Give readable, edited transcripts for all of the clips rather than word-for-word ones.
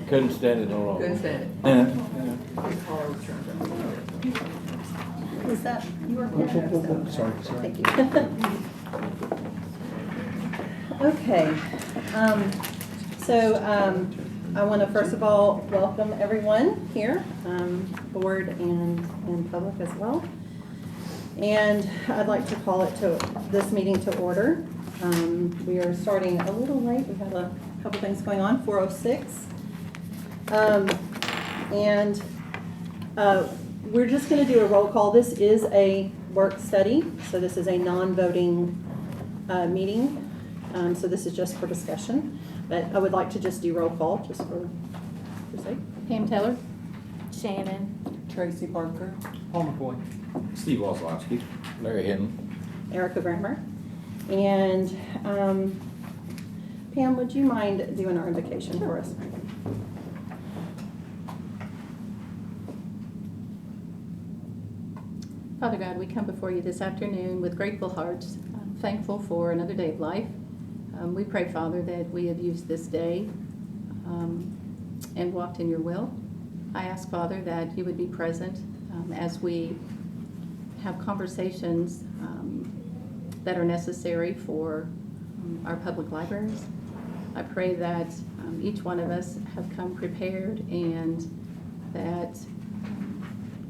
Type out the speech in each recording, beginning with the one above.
Couldn't stand it no longer. Couldn't stand it. His collar was turned up. Is that your Sorry. Thank you. Okay. I want to first of all welcome everyone here, board and public as well. And I'd like to call this meeting to order. We are starting a little late. We have a couple things going on, 4:06. We're just going to do a roll call. This is a work study, so this is a non-voting meeting. So this is just for discussion. But I would like to just do roll call, just for sake. Pam Taylor. Shannon. Tracy Parker. Paul McCoy. Steve Wozlowski. Larry Hinton. Erica Grammer. And Pam, would you mind doing our invocation for us? Father God, we come before you this afternoon with grateful hearts, thankful for another day of life. We pray, Father, that we have used this day and walked in your will. I ask, Father, that you would be present as we have conversations that are necessary for our public libraries. I pray that each one of us have come prepared and that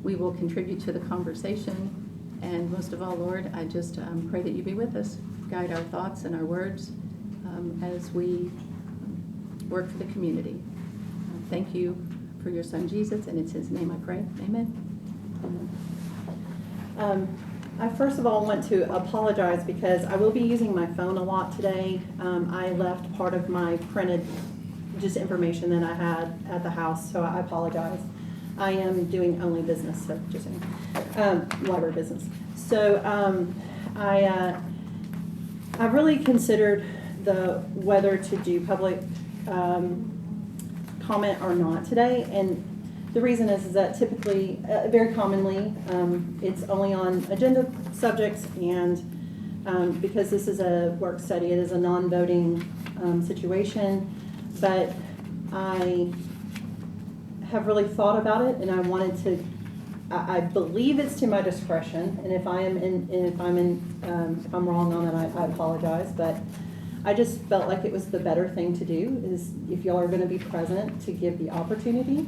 we will contribute to the conversation. And most of all, Lord, I just pray that you be with us, guide our thoughts and our words as we work for the community. Thank you for your son, Jesus, and it's his name I pray. Amen. I first of all want to apologize because I will be using my phone a lot today. I left part of my printed just information that I had at the house, so I apologize. I am doing only business, so just saying, library business. So I really considered whether to do public comment or not today, and the reason is that typically, very commonly, it's only on agenda subjects, and because this is a work study, it is a non-voting situation, but I have really thought about it, and I wanted to. I believe it's to my discretion, and if I'm wrong on it, I apologize. But I just felt like it was the better thing to do. Is if y'all are going to be present, to give the opportunity.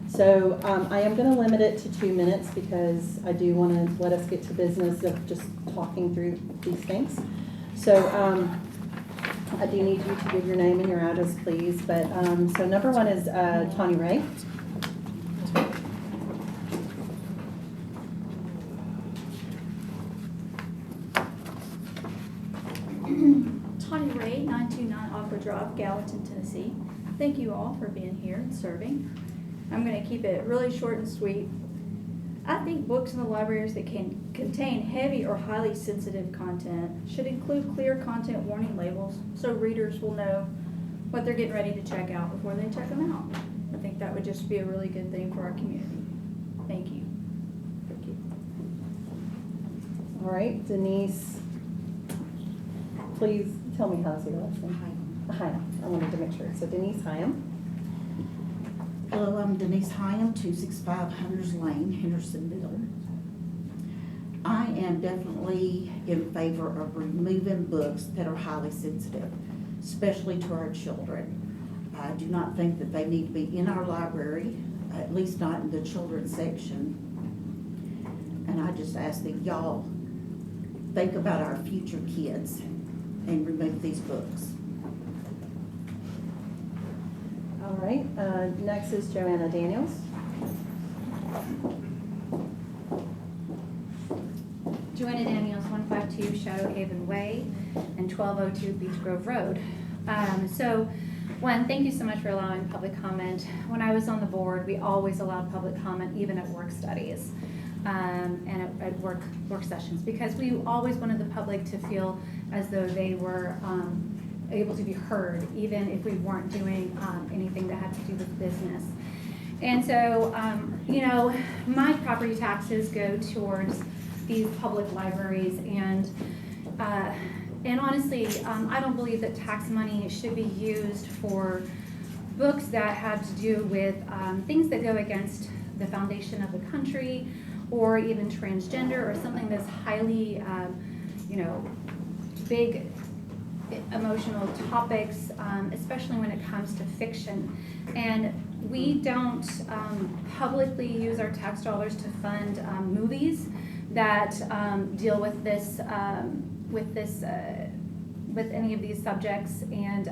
So I am going to limit it to 2 minutes because I do want to let us get to business of just talking through these things. So I do need you to give your name and your address, please. But so number one is Tanya Ray. Tanya Ray, 929 Aqua Drive, Gallatin, Tennessee. Thank you all for being here and serving. I'm going to keep it really short and sweet. I think books in the libraries that can contain heavy or highly sensitive content should include clear content warning labels so readers will know what they're getting ready to check out before they check them out. I think that would just be a really good thing for our community. Thank you. Thank you. All right, Denise, please tell me how to say the last name. Hyam. I wanted to make sure. So Denise Hyam. Hello, I'm Denise Hyam, 265 Hunters Lane, Hendersonville. I am definitely in favor of removing books that are highly sensitive, especially to our children. I do not think that they need to be in our library, at least not in the children's section. And I just ask that y'all think about our future kids and remove these books. All right, next is Joanna Daniels. Joanna Daniels, 152 Shadow Haven Way and 1202 Beach Grove Road. Thank you so much for allowing public comment. When I was on the board, we always allowed public comment, even at work studies and at work sessions, because we always wanted the public to feel as though they were able to be heard, even if we weren't doing anything that had to do with business. And so, my property taxes go towards these public libraries, and And honestly, I don't believe that tax money should be used for books that have to do with things that go against the foundation of the country, or even transgender, or something that's highly, big emotional topics, especially when it comes to fiction. And we don't publicly use our tax dollars to fund movies that deal with this, with any of these subjects. And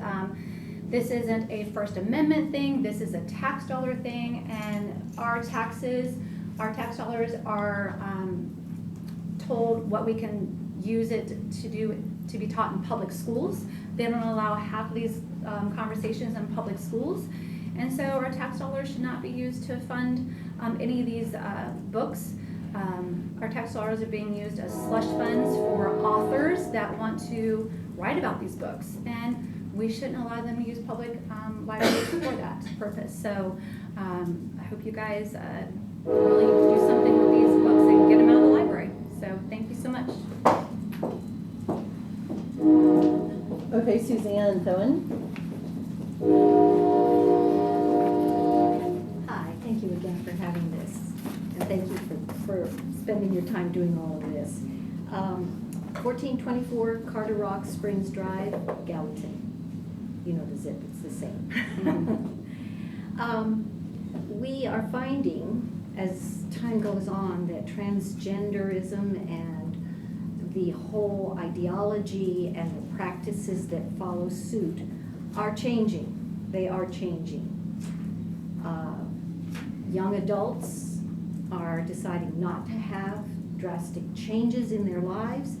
this isn't a First Amendment thing. This is a tax dollar thing, and our tax dollars are told what we can use it to be taught in public schools. They don't allow half of these conversations in public schools, and so our tax dollars should not be used to fund any of these books. Our tax dollars are being used as slush funds for authors that want to write about these books, and we shouldn't allow them to use public libraries for that purpose. So I hope you guys really do something with these books and get them out of the library. So thank you so much. Okay, Suzanne Thoen. Hi, thank you again for having this, and thank you for spending your time doing all of this. 1424 Carter Rock Springs Drive, Gallatin. You know the zip, it's the same. We are finding, as time goes on, that transgenderism and the whole ideology and the practices that follow suit are changing. They are changing. Young adults are deciding not to have drastic changes in their lives.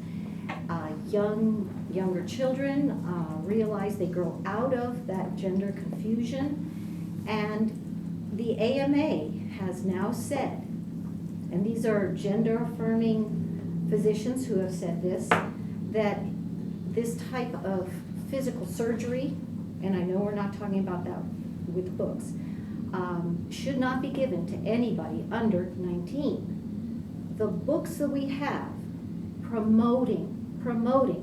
Younger children realize they grow out of that gender confusion, and the AMA has now said, and these are gender affirming physicians who have said this, that this type of physical surgery, and I know we're not talking about that with books, should not be given to anybody under 19. The books that we have promoting,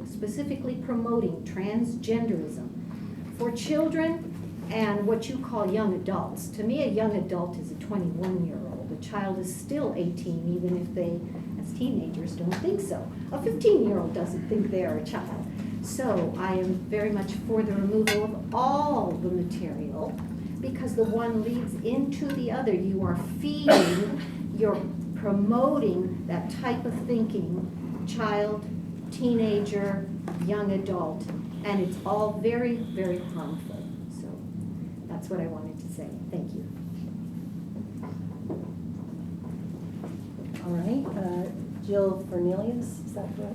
specifically promoting transgenderism for children and what you call young adults. To me, a young adult is a 21-year-old. A child is still 18, even if they, as teenagers, don't think so. A 15-year-old doesn't think they are a child. So I am very much for the removal of all the material, because the one leads into the other. You are feeding, you're promoting that type of thinking, child, teenager, young adult, and it's all very, very harmful. So that's what I wanted to say. Thank you. All right, Jill Cornelius, is that correct?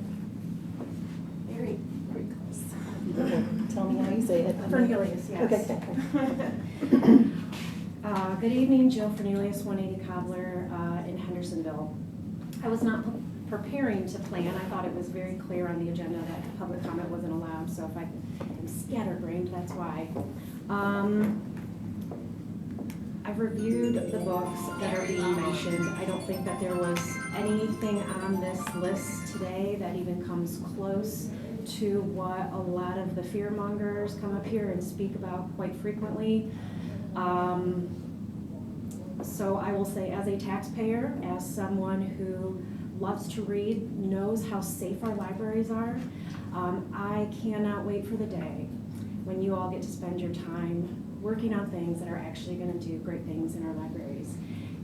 Very close. Tell me how you say it. Cornelius, yes. Okay. Good evening, Jill Cornelius, 180 Cobbler in Hendersonville. I was not preparing to plan. I thought it was very clear on the agenda that public comment wasn't allowed, so if I am scatterbrained, that's why. I've reviewed the books that are being mentioned. I don't think that there was anything on this list today that even comes close to what a lot of the fear mongers come up here and speak about quite frequently. So I will say, as a taxpayer, as someone who loves to read, knows how safe our libraries are, I cannot wait for the day when you all get to spend your time working on things that are actually going to do great things in our libraries,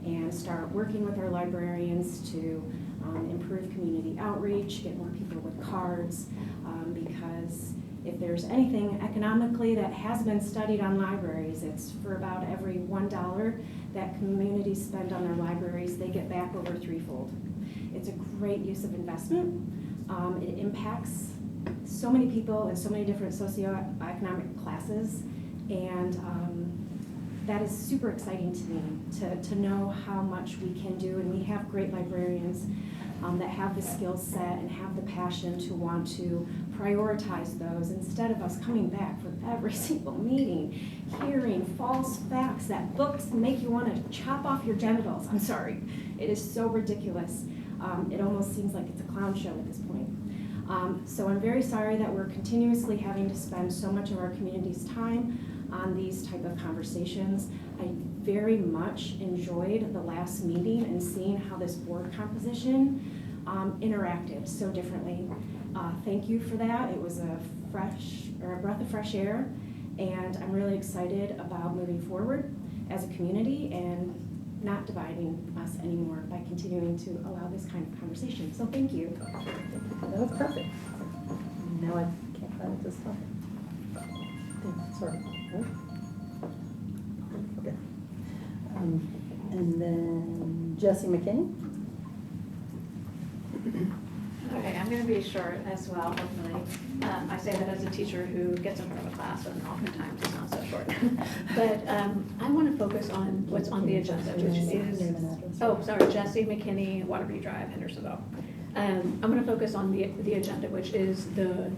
and start working with our librarians to improve community outreach, get more people with cards, because if there's anything economically that has been studied on libraries, it's for about every $1 that communities spend on their libraries, they get back over threefold. It's a great use of investment. It impacts so many people in so many different socioeconomic classes, and that is super exciting to me, to know how much we can do. And we have great librarians that have the skill set and have the passion to want to prioritize those, instead of us coming back for every single meeting, hearing false facts that books make you want to chop off your genitals. I'm sorry. It is so ridiculous. It almost seems like it's a clown show at this point. So I'm very sorry that we're continuously having to spend so much of our community's time on these type of conversations. I very much enjoyed the last meeting and seeing how this board composition interacted so differently. Thank you for that. It was a breath of fresh air, and I'm really excited about moving forward as a community and not dividing us anymore by continuing to allow this kind of conversation. So thank you. That was perfect. Now I can't find it this time. Sorry. Okay. And then Jesse McKinney. Okay, I'm gonna be short as well, hopefully. I say that as a teacher who gets in front of a class and oftentimes it's not so short. But I wanna focus on what's on the agenda, which is, oh, sorry, Jesse McKinney, Waterview Drive, Hendersonville. I'm gonna focus on the agenda, which is the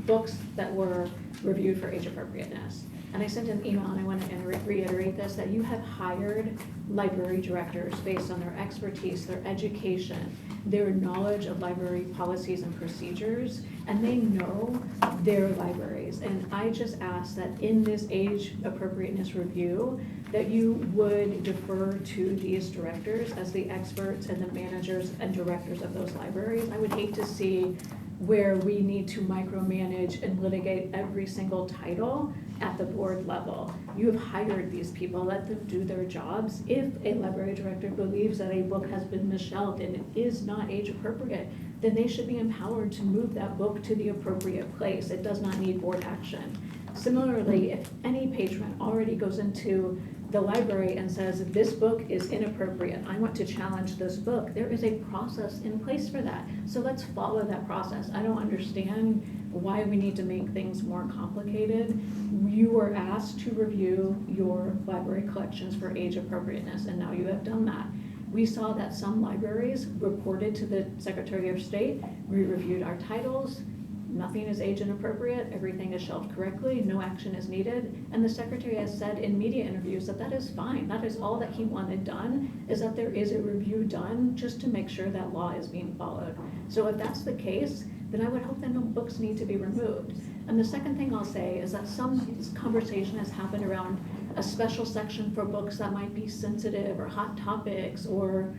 books that were reviewed for age appropriateness. And I sent an email, and I want to reiterate this, that you have hired library directors based on their expertise, their education, their knowledge of library policies and procedures, and they know their libraries. And I just ask that in this age appropriateness review, that you would defer to these directors as the experts and the managers and directors of those libraries. I would hate to see where we need to micromanage and litigate every single title at the board level. You have hired these people, let them do their jobs. If a library director believes that a book has been misshelved and it is not age appropriate, then they should be empowered to move that book to the appropriate place. It does not need board action. Similarly, if any patron already goes into the library and says, this book is inappropriate, I want to challenge this book, there is a process in place for that. So let's follow that process. I don't understand why we need to make things more complicated. You were asked to review your library collections for age appropriateness, and now you have done that. We saw that some libraries reported to the Secretary of State, we reviewed our titles, nothing is age inappropriate, everything is shelved correctly, no action is needed. And the secretary has said in media interviews that that is fine. That is all that he wanted done, is that there is a review done just to make sure that law is being followed. So if that's the case, then I would hope that no books need to be removed. And the second thing I'll say is that some conversation has happened around a special section for books that might be sensitive or hot topics or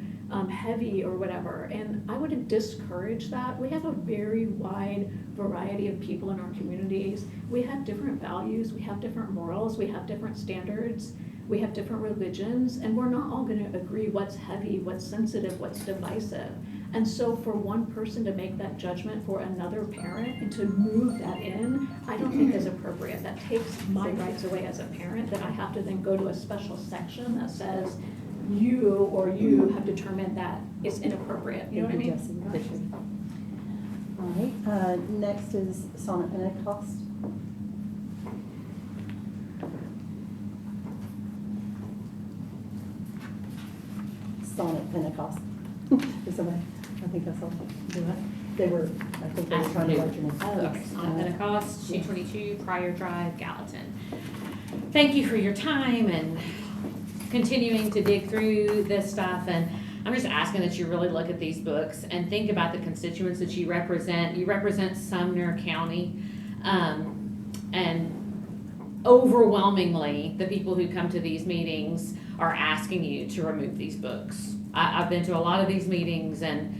heavy or whatever, and I wouldn't discourage that. We have a very wide variety of people in our communities. We have different values, we have different morals, we have different standards, we have different religions, and we're not all gonna agree what's heavy, what's sensitive, what's divisive. And so for one person to make that judgment for another parent and to move that in, I don't think is appropriate. That takes my rights away as a parent, that I have to then go to a special section that says, you have determined that it's inappropriate, you know what I mean? All right, next is Sonnet Pentecost. Sonnet Pentecost. Is somebody, I think that's all. They were, I think they were trying to let you know. Oh, okay. On Pentecost, 222 Prior Drive, Gallatin. Thank you for your time and continuing to dig through this stuff, and I'm just asking that you really look at these books and think about the constituents that you represent. You represent Sumner County, and overwhelmingly, the people who come to these meetings are asking you to remove these books. I've been to a lot of these meetings, and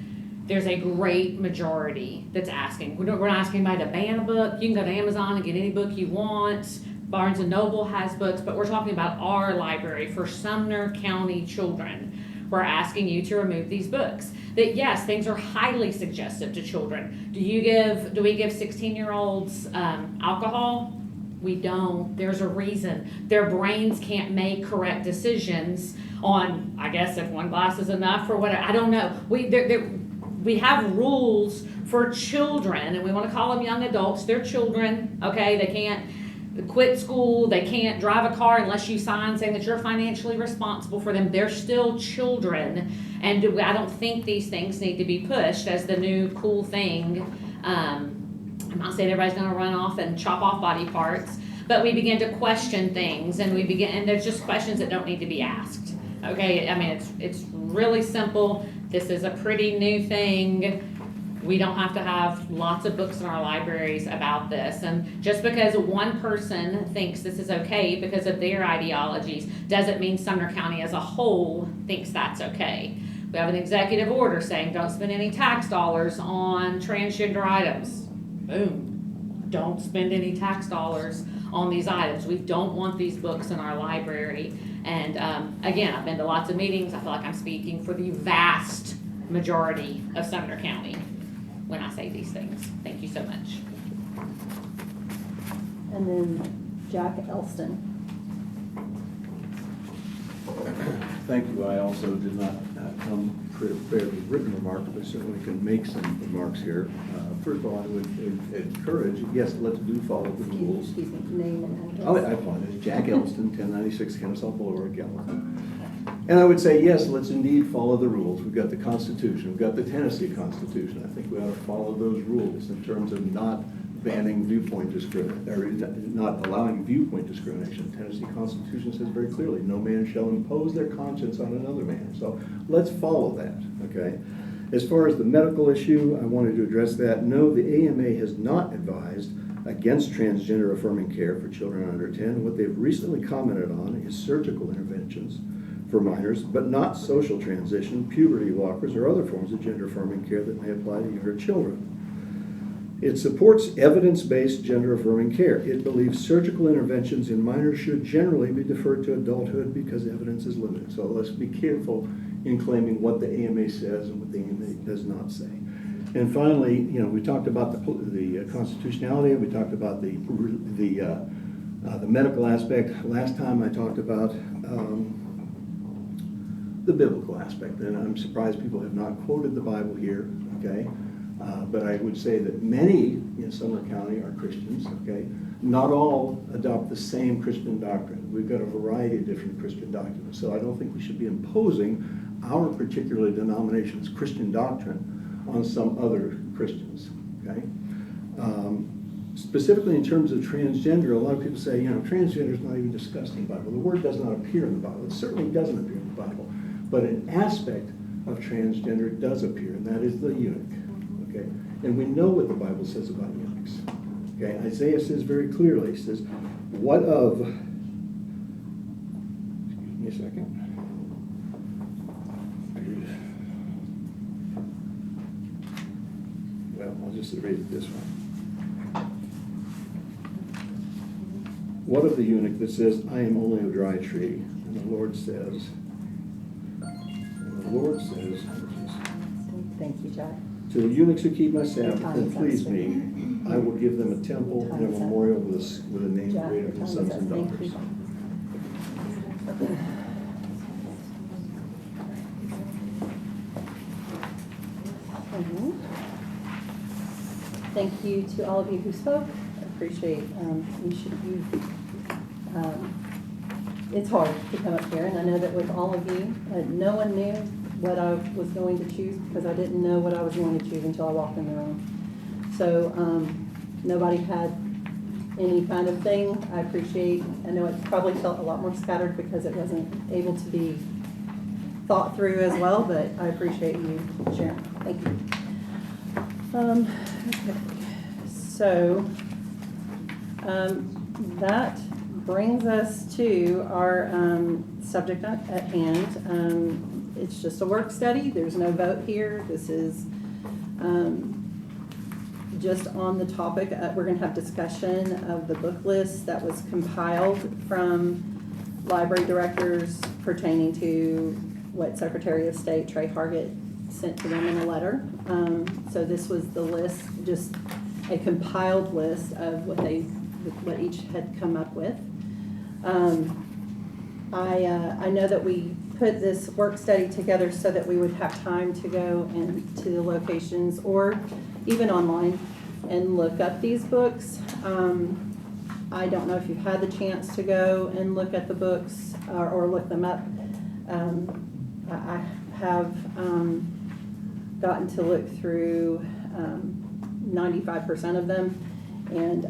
there's a great majority that's asking. We're not asking anybody to ban a book. You can go to Amazon and get any book you want. Barnes and Noble has books, but we're talking about our library for Sumner County children. We're asking you to remove these books. That yes, things are highly suggestive to children. Do we give 16-year-olds alcohol? We don't. There's a reason. Their brains can't make correct decisions on, I guess, if one glass is enough or whatever. I don't know. We have rules for children, and we want to call them young adults. They're children, okay? They can't quit school, they can't drive a car unless you sign saying that you're financially responsible for them. They're still children, and I don't think these things need to be pushed as the new cool thing. I'm not saying everybody's gonna run off and chop off body parts, but we begin to question things, and there's just questions that don't need to be asked. Okay, I mean, it's really simple. This is a pretty new thing. We don't have to have lots of books in our libraries about this. And just because one person thinks this is okay because of their ideologies doesn't mean Sumner County as a whole thinks that's okay. We have an executive order saying don't spend any tax dollars on transgender items. Boom. Don't spend any tax dollars on these items. We don't want these books in our library. And again, I've been to lots of meetings. I feel like I'm speaking for the vast majority of Sumner County when I say these things. Thank you so much. And then Jack Elston. Thank you. I also did not come prepared with written remarks, but certainly can make some remarks here. First of all, I would encourage, yes, let's do follow the rules. Excuse me, name and address. Oh, I apologize. Jack Elston, 1096 Kennesaw Boulevard, Gallatin. And I would say, yes, let's indeed follow the rules. We've got the Constitution. We've got the Tennessee Constitution. I think we ought to follow those rules in terms of not banning viewpoint discrimination, or not allowing viewpoint discrimination. The Tennessee Constitution says very clearly, no man shall impose their conscience on another man. So let's follow that, okay? As far as the medical issue, I wanted to address that. No, the AMA has not advised against transgender affirming care for children under 10. What they've recently commented on is surgical interventions for minors, but not social transition, puberty blockers, or other forms of gender affirming care that may apply to younger children. It supports evidence-based gender affirming care. It believes surgical interventions in minors should generally be deferred to adulthood because evidence is limited. So let's be careful in claiming what the AMA says and what the AMA does not say. And finally, we talked about the constitutionality, we talked about the medical aspect. Last time I talked about the biblical aspect, and I'm surprised people have not quoted the Bible here, okay? But I would say that many in Sumner County are Christians, okay? Not all adopt the same Christian doctrine. We've got a variety of different Christian doctrines, so I don't think we should be imposing our particular denomination's Christian doctrine on some other Christians, okay? Specifically in terms of transgender, a lot of people say, transgender is not even discussed in the Bible. The word does not appear in the Bible. It certainly doesn't appear in the Bible, but an aspect of transgender does appear, and that is the eunuch. Okay, and we know what the Bible says about eunuchs. Okay, Isaiah says very clearly, he says, what of, excuse me a second. Well, I'll just read it this way. What of the eunuch that says, I am only a dry tree? And the Lord says, Thank you, Jack. to the eunuchs who keep my Sabbath and please me, I will give them a temple and a memorial with a name greater than sons and daughters. Thank you to all of you who spoke. I appreciate it's hard to come up here, and I know that with all of you, no one knew what I was going to choose because I didn't know what I was going to choose until I walked in the room. So nobody had any kind of thing. I appreciate, I know it probably felt a lot more scattered because it wasn't able to be thought through as well, but I appreciate you sharing. Thank you. Okay. So that brings us to our subject at hand. It's just a work study. There's no vote here. This is just on the topic. We're going to have discussion of the book list that was compiled from library directors pertaining to what Secretary of State Trey Hargett sent to them in a letter. So this was the list, just a compiled list of what each had come up with. I know that we put this work study together so that we would have time to go into the locations or even online and look up these books. I don't know if you've had the chance to go and look at the books or look them up. I have gotten to look through 95% of them, and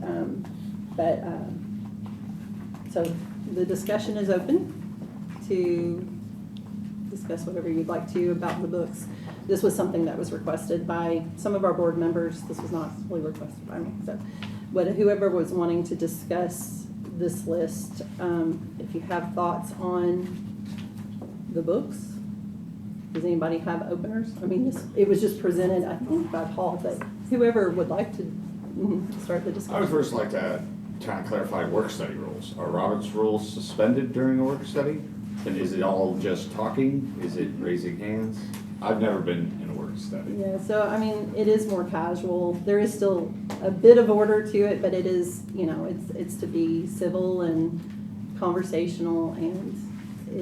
so the discussion is open to discuss whatever you'd like to about the books. this was something that was requested by some of our board members. This was not fully requested by me, so. But whoever was wanting to discuss this list, if you have thoughts on the books, does anybody have openers? I mean, it was just presented, I think, by Paul, but whoever would like to start the discussion. I would first like to kind of clarify work study rules. Are Robert's rules suspended during a work study? And is it all just talking? Is it raising hands? I've never been in a work study. Yeah, so I mean, it is more casual. There is still a bit of order to it, but it is, you know, it's to be civil and conversational, and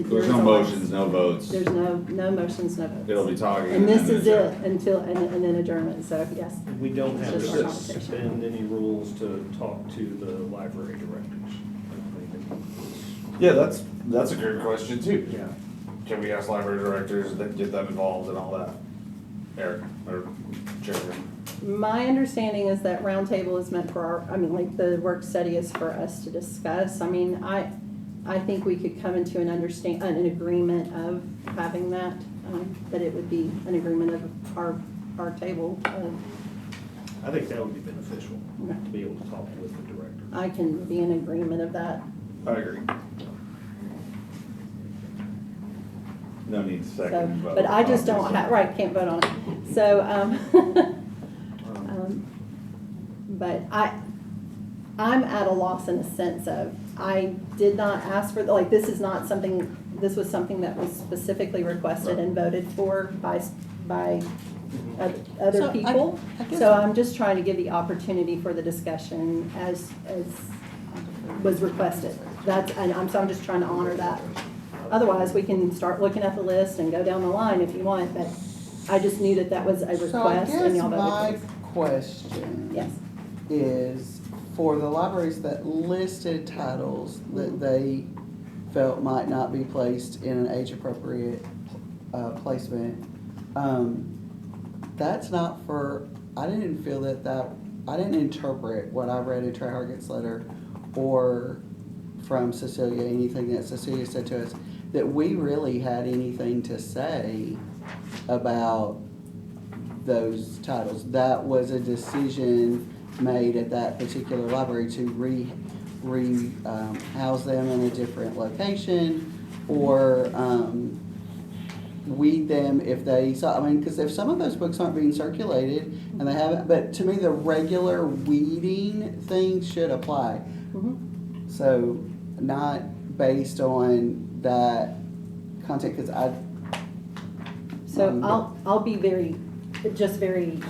There's no motions, no votes. There's no motions, no votes. It'll be talking. And this then is it adjournment. and then adjournment, so yes. We don't have It's just our to conversation. suspend any rules to talk to the library directors. Yeah, that's a great question too. Yeah. Can we ask library directors that get them involved and all that? Eric, or Jeremy? My understanding is that roundtable is meant for our, I mean, like the work study is for us to discuss. I mean, I think we could come into an agreement of having that, that it would be an agreement of our table. I think that would be beneficial, Okay. to be able to talk with the director. I can be in agreement of that. I agree. No need to So, second vote. but I just don't have, right, can't vote on it. So, but I'm at a loss in a sense of, I did not ask for, like, this is not something, this was something that was specifically requested and voted for by other So, people. I guess- So I'm just trying to give the opportunity for the discussion as was requested. So I'm just trying to honor that. Otherwise, we can start looking at the list and go down the line if you want, but I just knew that was a request So I and guess y'all voted my for it. question Yes. is, for the libraries that listed titles that they felt might not be placed in an age-appropriate placement, that's not for, I didn't feel I didn't interpret what I read in Trey Hargett's letter or from Cecilia, anything that Cecilia said to us, that we really had anything to say about those titles. That was a decision made at that particular library to house them in a different location, or weed them if they saw, I mean, because if some of those books aren't being circulated and they haven't, but to me, the regular weeding thing should apply. Mhm. So not based on that content, because So I'll be very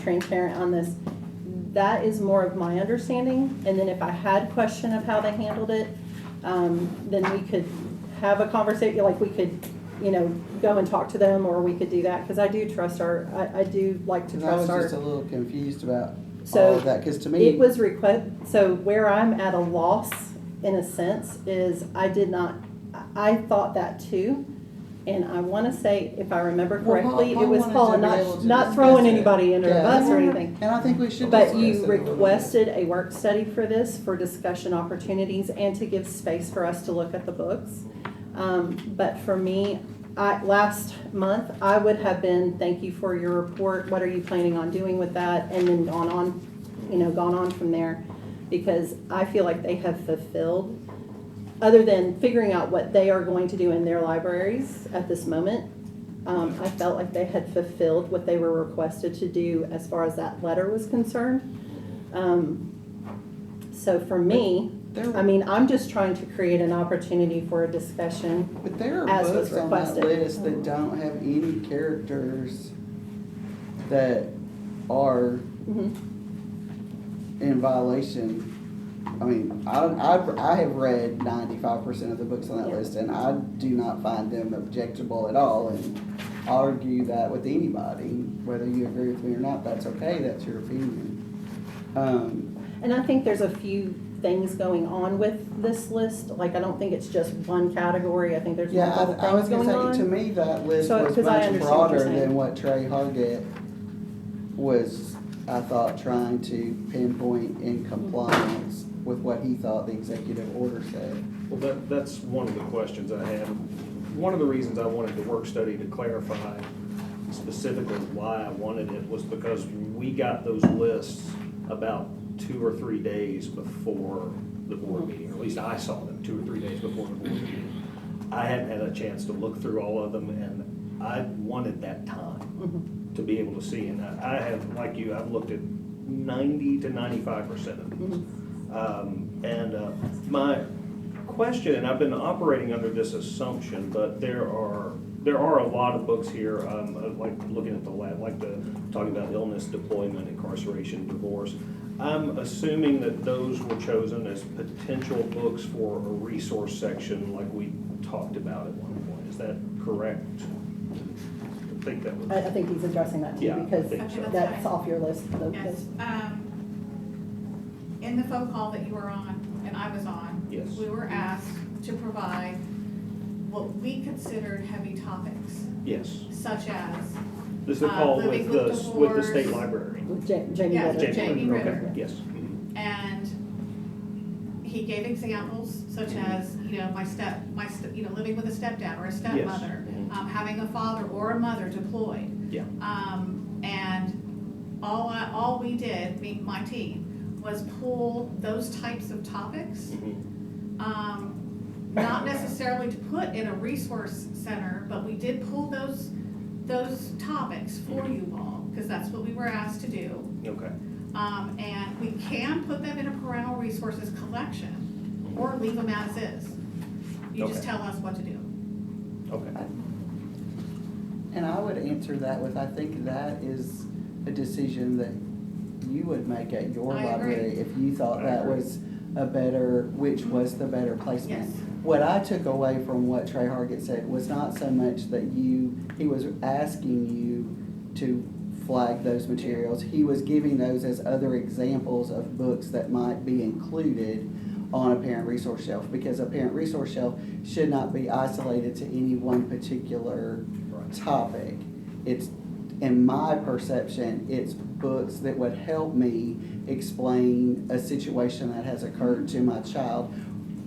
transparent on this. That is more of my understanding, and then if I had question of how they handled it, then we could have a conversation, like we could, go and talk to them, or we could do that, because I do trust I do like to I was trust just a little confused about So, all of that, because to me. It was so where I'm at a loss, in a sense, is I thought that too. And I want to say, if I remember correctly, Paul it was wanted Paul, to and be able to not discuss throwing it. anybody under a Yeah. bus or anything. And I think we should. But discuss you it a little bit. requested a work study for this, for discussion opportunities, and to give space for us to look at the books. But for me, last month, I would have been, thank you for your report, what are you planning on doing with that? And then gone on from there, because I feel like they have fulfilled, other than figuring out what they are going to do in their libraries at this moment, I felt like they had fulfilled what they were requested to do as far as that letter was concerned. So for me, I'm just trying to create an opportunity for a discussion. But there are as was books on that requested. list that don't have any characters that are Mhm. in violation. I mean, I have read 95% of the books on that Yeah. list, and I do not find them objectionable at all, and I'll argue that with anybody, whether you agree with me or not, that's okay, that's your opinion. And I think there's a few things going on with this list. Like, I don't think it's just one category. I think there's Yeah, multiple I was things gonna going on. say, to me, that list So, was 'cause I much understand what you're broader saying. than what Trey Hargett was, I thought, trying to pinpoint in compliance with what he thought the executive order said. Well, that's one of the questions I had. One of the reasons I wanted the work study to clarify specifically why I wanted it was because we got those lists about 2 or 3 days before the board meeting, or at least I saw them 2 or 3 days before the board meeting. I hadn't had a chance to look through all of them, and I wanted that time to be able to see. And I have, like you, I've looked at 90 to 95% of these. My question, and I've been operating under this assumption, but there are a lot of books here, like looking at the lab, like talking about illness, deployment, incarceration, divorce. I'm assuming that those were chosen as potential books for a resource section like we talked about at one point. Is that correct? I think that was. I think he's addressing that too, Yeah, I because think so. that's off your list. Yes. In the phone call that you were on, and I was on, Yes. we were asked to provide what we considered heavy topics, Yes. such as This is a call living with with the state divorce. library. With Jamie Yeah, Ritter. Jamie Okay, Ritter. yes. And he gave examples such as, living with a stepdad or a stepmother, having a father or a mother deployed. Yeah. And all we did, my team, was pull those types of topics, not necessarily to put in a resource center, but we did pull those topics for you all, because that's what we were asked to do. Okay. And we can put them in a parental resources collection, or leave them as is. You just Okay. tell us what to do. Okay. And I would answer that with, I think that is a decision that you would make at your I agree. library if you thought I that agree. was which was the better placement. Yes. What I took away from what Trey Hargett said was not so much that he was asking you to flag those materials. He was giving those as other examples of books that might be included on a parent resource shelf, because a parent resource shelf should not be isolated to any one particular topic. It's, in my perception, it's books that would help me explain a situation that has occurred to my child,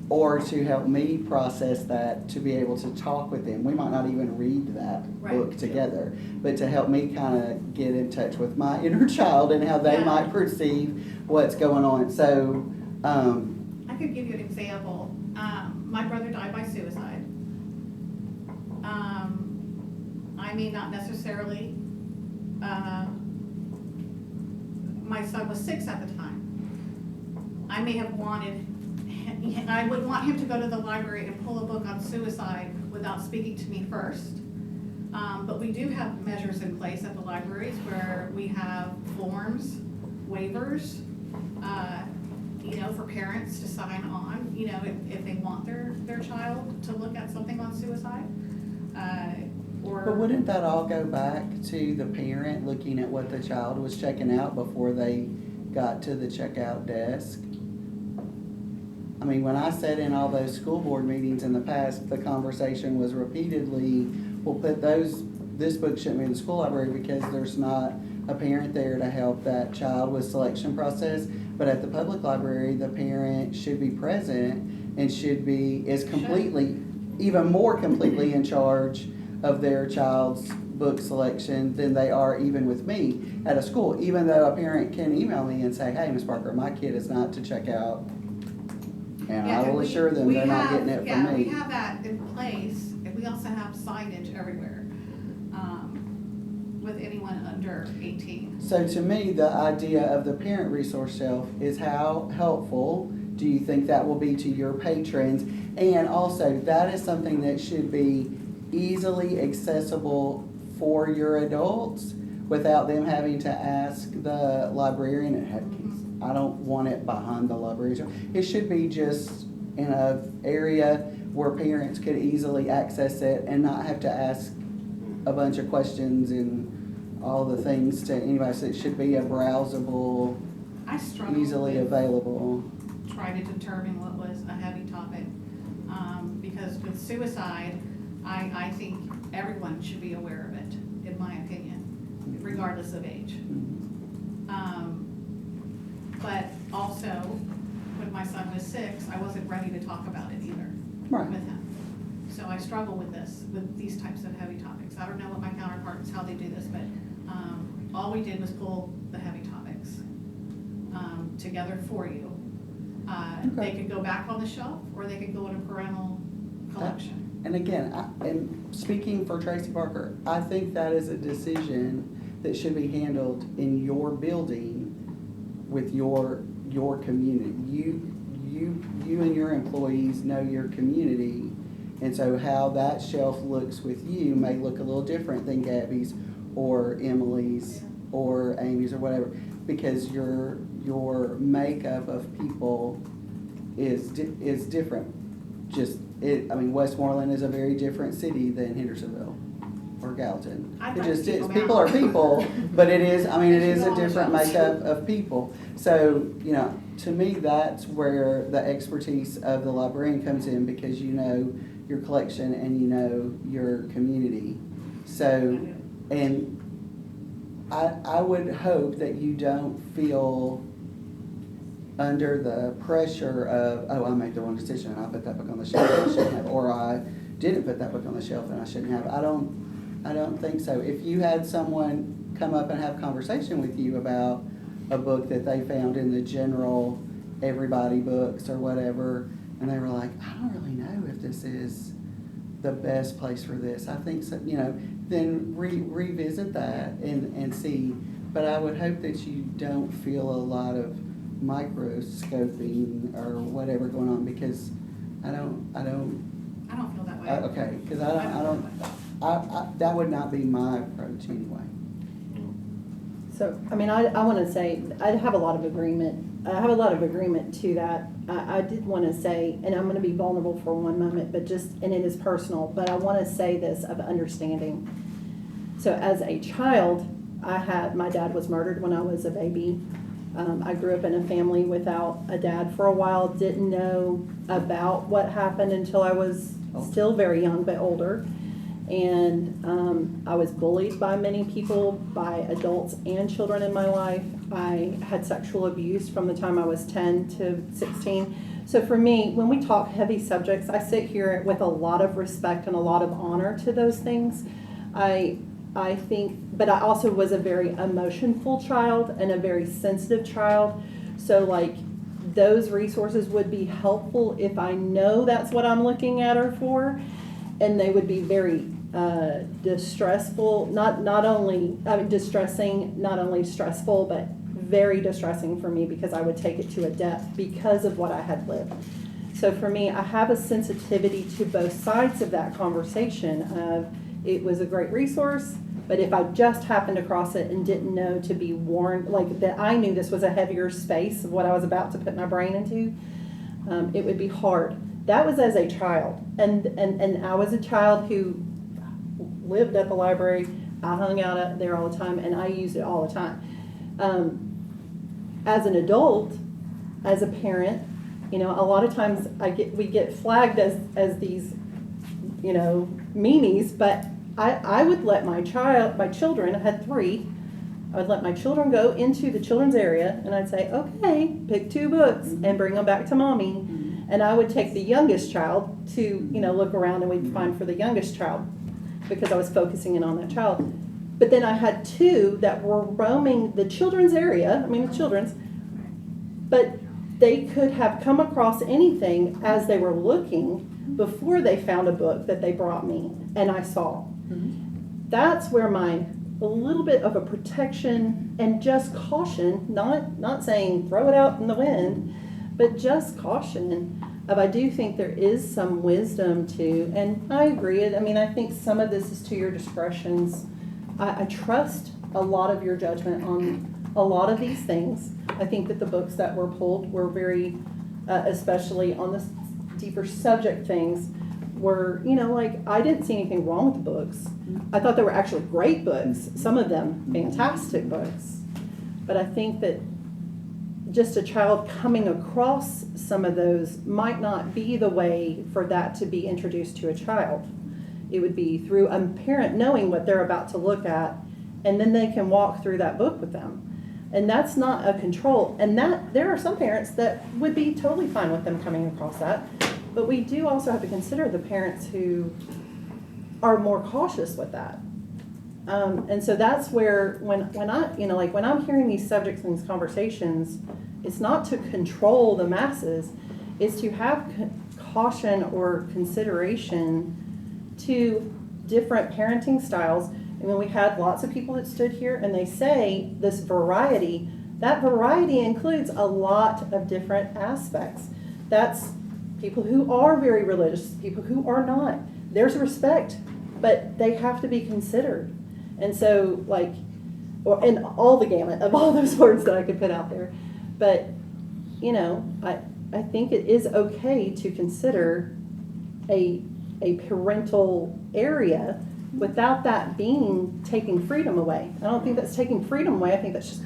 or to help me process that, to be able to talk with them. We might not even read that book together, but to help me kind of get in touch with my inner child and how they might perceive what's going on. So, I could give you an example. My brother died by suicide. I may not necessarily, my son was 6 at the time. I may have wanted, I would want him to go to the library and pull a book on suicide without speaking to me first. But we do have measures in place at the libraries where we have forms, waivers, for parents to sign on, if they want their child to look at something on suicide. but wouldn't that all go back to the parent looking at what the child was checking out before they got to the checkout desk? I mean, when I sat in all those school board meetings in the past, the conversation was repeatedly, well, this book shouldn't be in the school library because there's not a parent there to help that child with selection process. But at the public library, the parent should be present and is completely, even more completely in charge of their child's book selection than they are even with me at a school. Even though a parent can email me and say, hey, Ms. Parker, my kid is not to check out. And I will assure them they're not getting it from Yeah, me. we have that in place, and we also have signage everywhere, with anyone under 18. So to me, the idea of the parent resource shelf is how helpful do you think that will be to your patrons? And also, that is something that should be easily accessible for your adults without them having to ask the librarian. I don't want it behind the library. It should be just in an area where parents could easily access it and not have to ask a bunch of questions and all the things to anybody. So it should be a browsable, easily available. Try to determine what was a heavy topic, because with suicide, I think everyone should be aware of it, in my opinion, regardless of age. But also, when my son was 6, I wasn't ready to talk about it either with him. So I struggle with this, with these types of heavy topics. I don't know what my counterparts, how they do this, but all we did was pull the heavy topics together for you. They could go back on the shelf, or they could go in a parental collection. And again, and speaking for Tracy Barker, I think that is a decision that should be handled in your building with your community. You and your employees know your community, and so how that shelf looks with you may look a little different than Gabby's or Emily's or Amy's or whatever, because your makeup of people is different. Westmoreland is a very different city than Hendersonville or Gallatin. It just is. People are people, but it is a different makeup of people. So, to me, that's where the expertise of the librarian comes in, because you know your collection and you know your community. So, and I would hope that you don't feel under the pressure of, oh, I made the wrong decision and I put that book on the shelf and I shouldn't have, or I didn't put that book on the shelf and I shouldn't have. I don't think so. If you had someone come up and have a conversation with you about a book that they found in the general everybody books or whatever, and they were like, I don't really know if this is the best place for this, I think so, then revisit that and see. But I would hope that you don't feel a lot of microscoping or whatever going on, because I don't feel that way. Okay, because I that would not be my approach anyway. So, I want to say, I have a lot of agreement. I have a lot of agreement to that. I did want to say, and I'm going to be vulnerable for one moment, and it is personal, but I want to say this of understanding. So as a child, my dad was murdered when I was a baby. I grew up in a family without a dad for a while, didn't know about what happened until I was still very young, but older. And I was bullied by many people, by adults and children in my life. I had sexual abuse from the time I was 10 to 16. So for me, when we talk heavy subjects, I sit here with a lot of respect and a lot of honor to those things. I think, but I also was a very emotionful child and a very sensitive child. So those resources would be helpful if I know that's what I'm looking at her for. And they would be very distressful, not only distressing, not only stressful, but very distressing for me, because I would take it to a depth because of what I had lived. So for me, I have a sensitivity to both sides of that conversation of, it was a great resource, but if I just happened across it and didn't know to be warned, that I knew this was a heavier space of what I was about to put my brain into, it would be hard. That was as a child, and I was a child who lived at the library. I hung out there all the time, and I used it all the time. As an adult, as a parent, a lot of times we get flagged as these, meanies, but I would let my children, I had 3, I would let my children go into the children's area, and I'd say, okay, pick 2 books and bring them back to mommy. And I would take the youngest child to, look around, and we'd find for the youngest child, because I was focusing in on that child. But then I had 2 that were roaming the children's area, the children's, but they could have come across anything as they were looking before they found a book that they brought me and I saw. Mm-hmm. That's where a little bit of a protection and just caution, not saying throw it out in the wind, but just caution of, I do think there is some wisdom to, and I agree. I think some of this is to your discretions. I trust a lot of your judgment on a lot of these things. I think that the books that were pulled were very, especially on the deeper subject things, were, I didn't see anything wrong with the books. I thought they were actually great books, some of them fantastic books. But I think that just a child coming across some of those might not be the way for that to be introduced to a child. It would be through a parent knowing what they're about to look at, and then they can walk through that book with them. And that's not a control. And that there are some parents that would be totally fine with them coming across that. But we do also have to consider the parents who are more cautious with that. And so that's where, when I, you know, like when I'm hearing these subjects and these conversations, it's not to control the masses, it's to have caution or consideration to different parenting styles. I mean, we had lots of people that stood here and they say this variety, that variety includes a lot of different aspects. That's people who are very religious, people who are not. There's respect, but they have to be considered. And so, like, and all the gamut of all those words that I could put out there. But, you know, I think it is okay to consider a parental area without that being taking freedom away. I don't think that's taking freedom away. I think that's just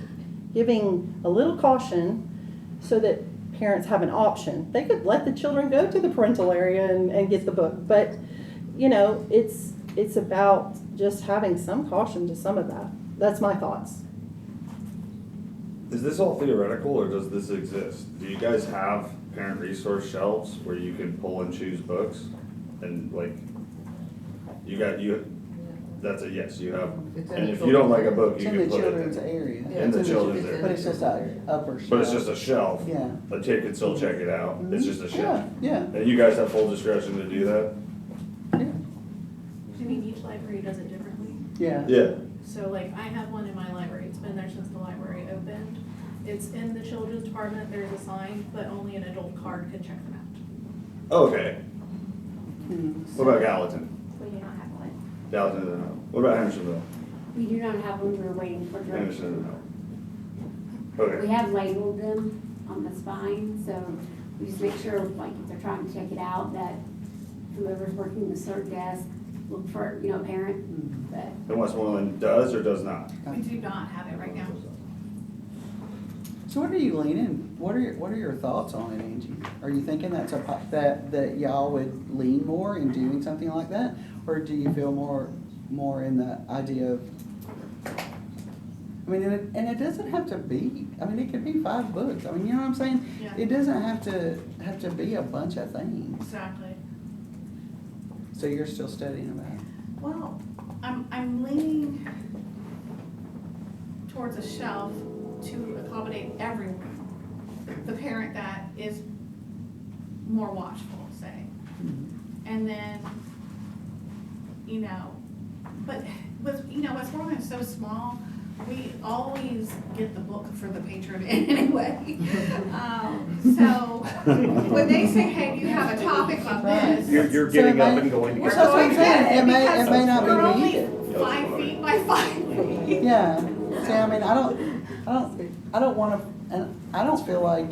giving a little caution so that parents have an option. They could let the children go to the parental area and get the book, but you know, it's about just having some caution to some of that. That's my thoughts. Is this all theoretical or does this exist? Do you guys have parent resource shelves where you can pull and choose books? And like, that's a yes, you have, and if you don't like a book, It's you in can the put children's it area. in the children's But area. it's just a upper shelf. But it's just a shelf. Yeah. A kid can still check it out. It's just a shelf. Yeah, And you guys have full discretion to do that? I mean, each library does it differently. yeah. Yeah. So like, I have one in my library, it's been there since the library opened. It's in the children's department, there's a sign, but only an adult card can check them out. Okay. Hmm. What about Gallatin? We do not have one. Gallatin doesn't know. What about Hendersonville? We do not have one, we're waiting for Henderson direction. doesn't know. Okay. We have labeled them on the spine, so we just make sure, like, if they're trying to check it out, that whoever's working the cert desk, look for, you know, parent, but. And Westmoreland does or does not? We do not have it right now. So what are you leaning, what are your thoughts on it, Angie? Are you thinking that y'all would lean more in doing something like that? Or do you feel more in the idea of, I mean, and it doesn't have to be, I mean, it could be 5 books. I mean, you know what I'm saying? Yeah. It doesn't have to be a bunch of things. Exactly. So you're still studying about it? Well, I'm leaning towards a shelf to accommodate everyone. The parent that is more watchful, say. And then, you know, but with, you know, Westmoreland is so small, we always get the book for the patron anyway. So when they say, hey, you have a topic on this. You're getting up and going to We're get. That's what I'm going saying. It may because not be we're only needed. 5 feet by 5 feet. Yeah, see, I mean, I don't wanna, and I don't feel like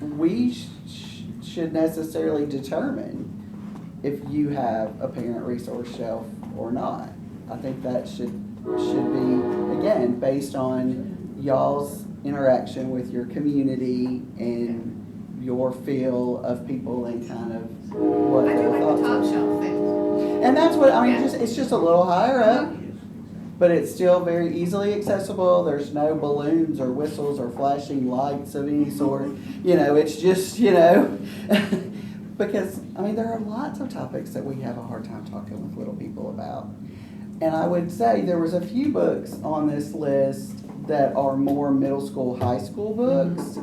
we should necessarily determine if you have a parent resource shelf or not. I think that should be, again, based on y'all's interaction with your community and your feel of people and kind of what I do their like thoughts the top are. shelf thing. And that's what, I mean, Yeah. it's just a little higher up, but it's still very easily accessible. There's no balloons or whistles or flashing lights of any sort. You know, it's just, you know, because, I mean, there are lots of topics that we have a hard time talking with little people about. And I would say there was a few books on this list that are more middle school, high school books.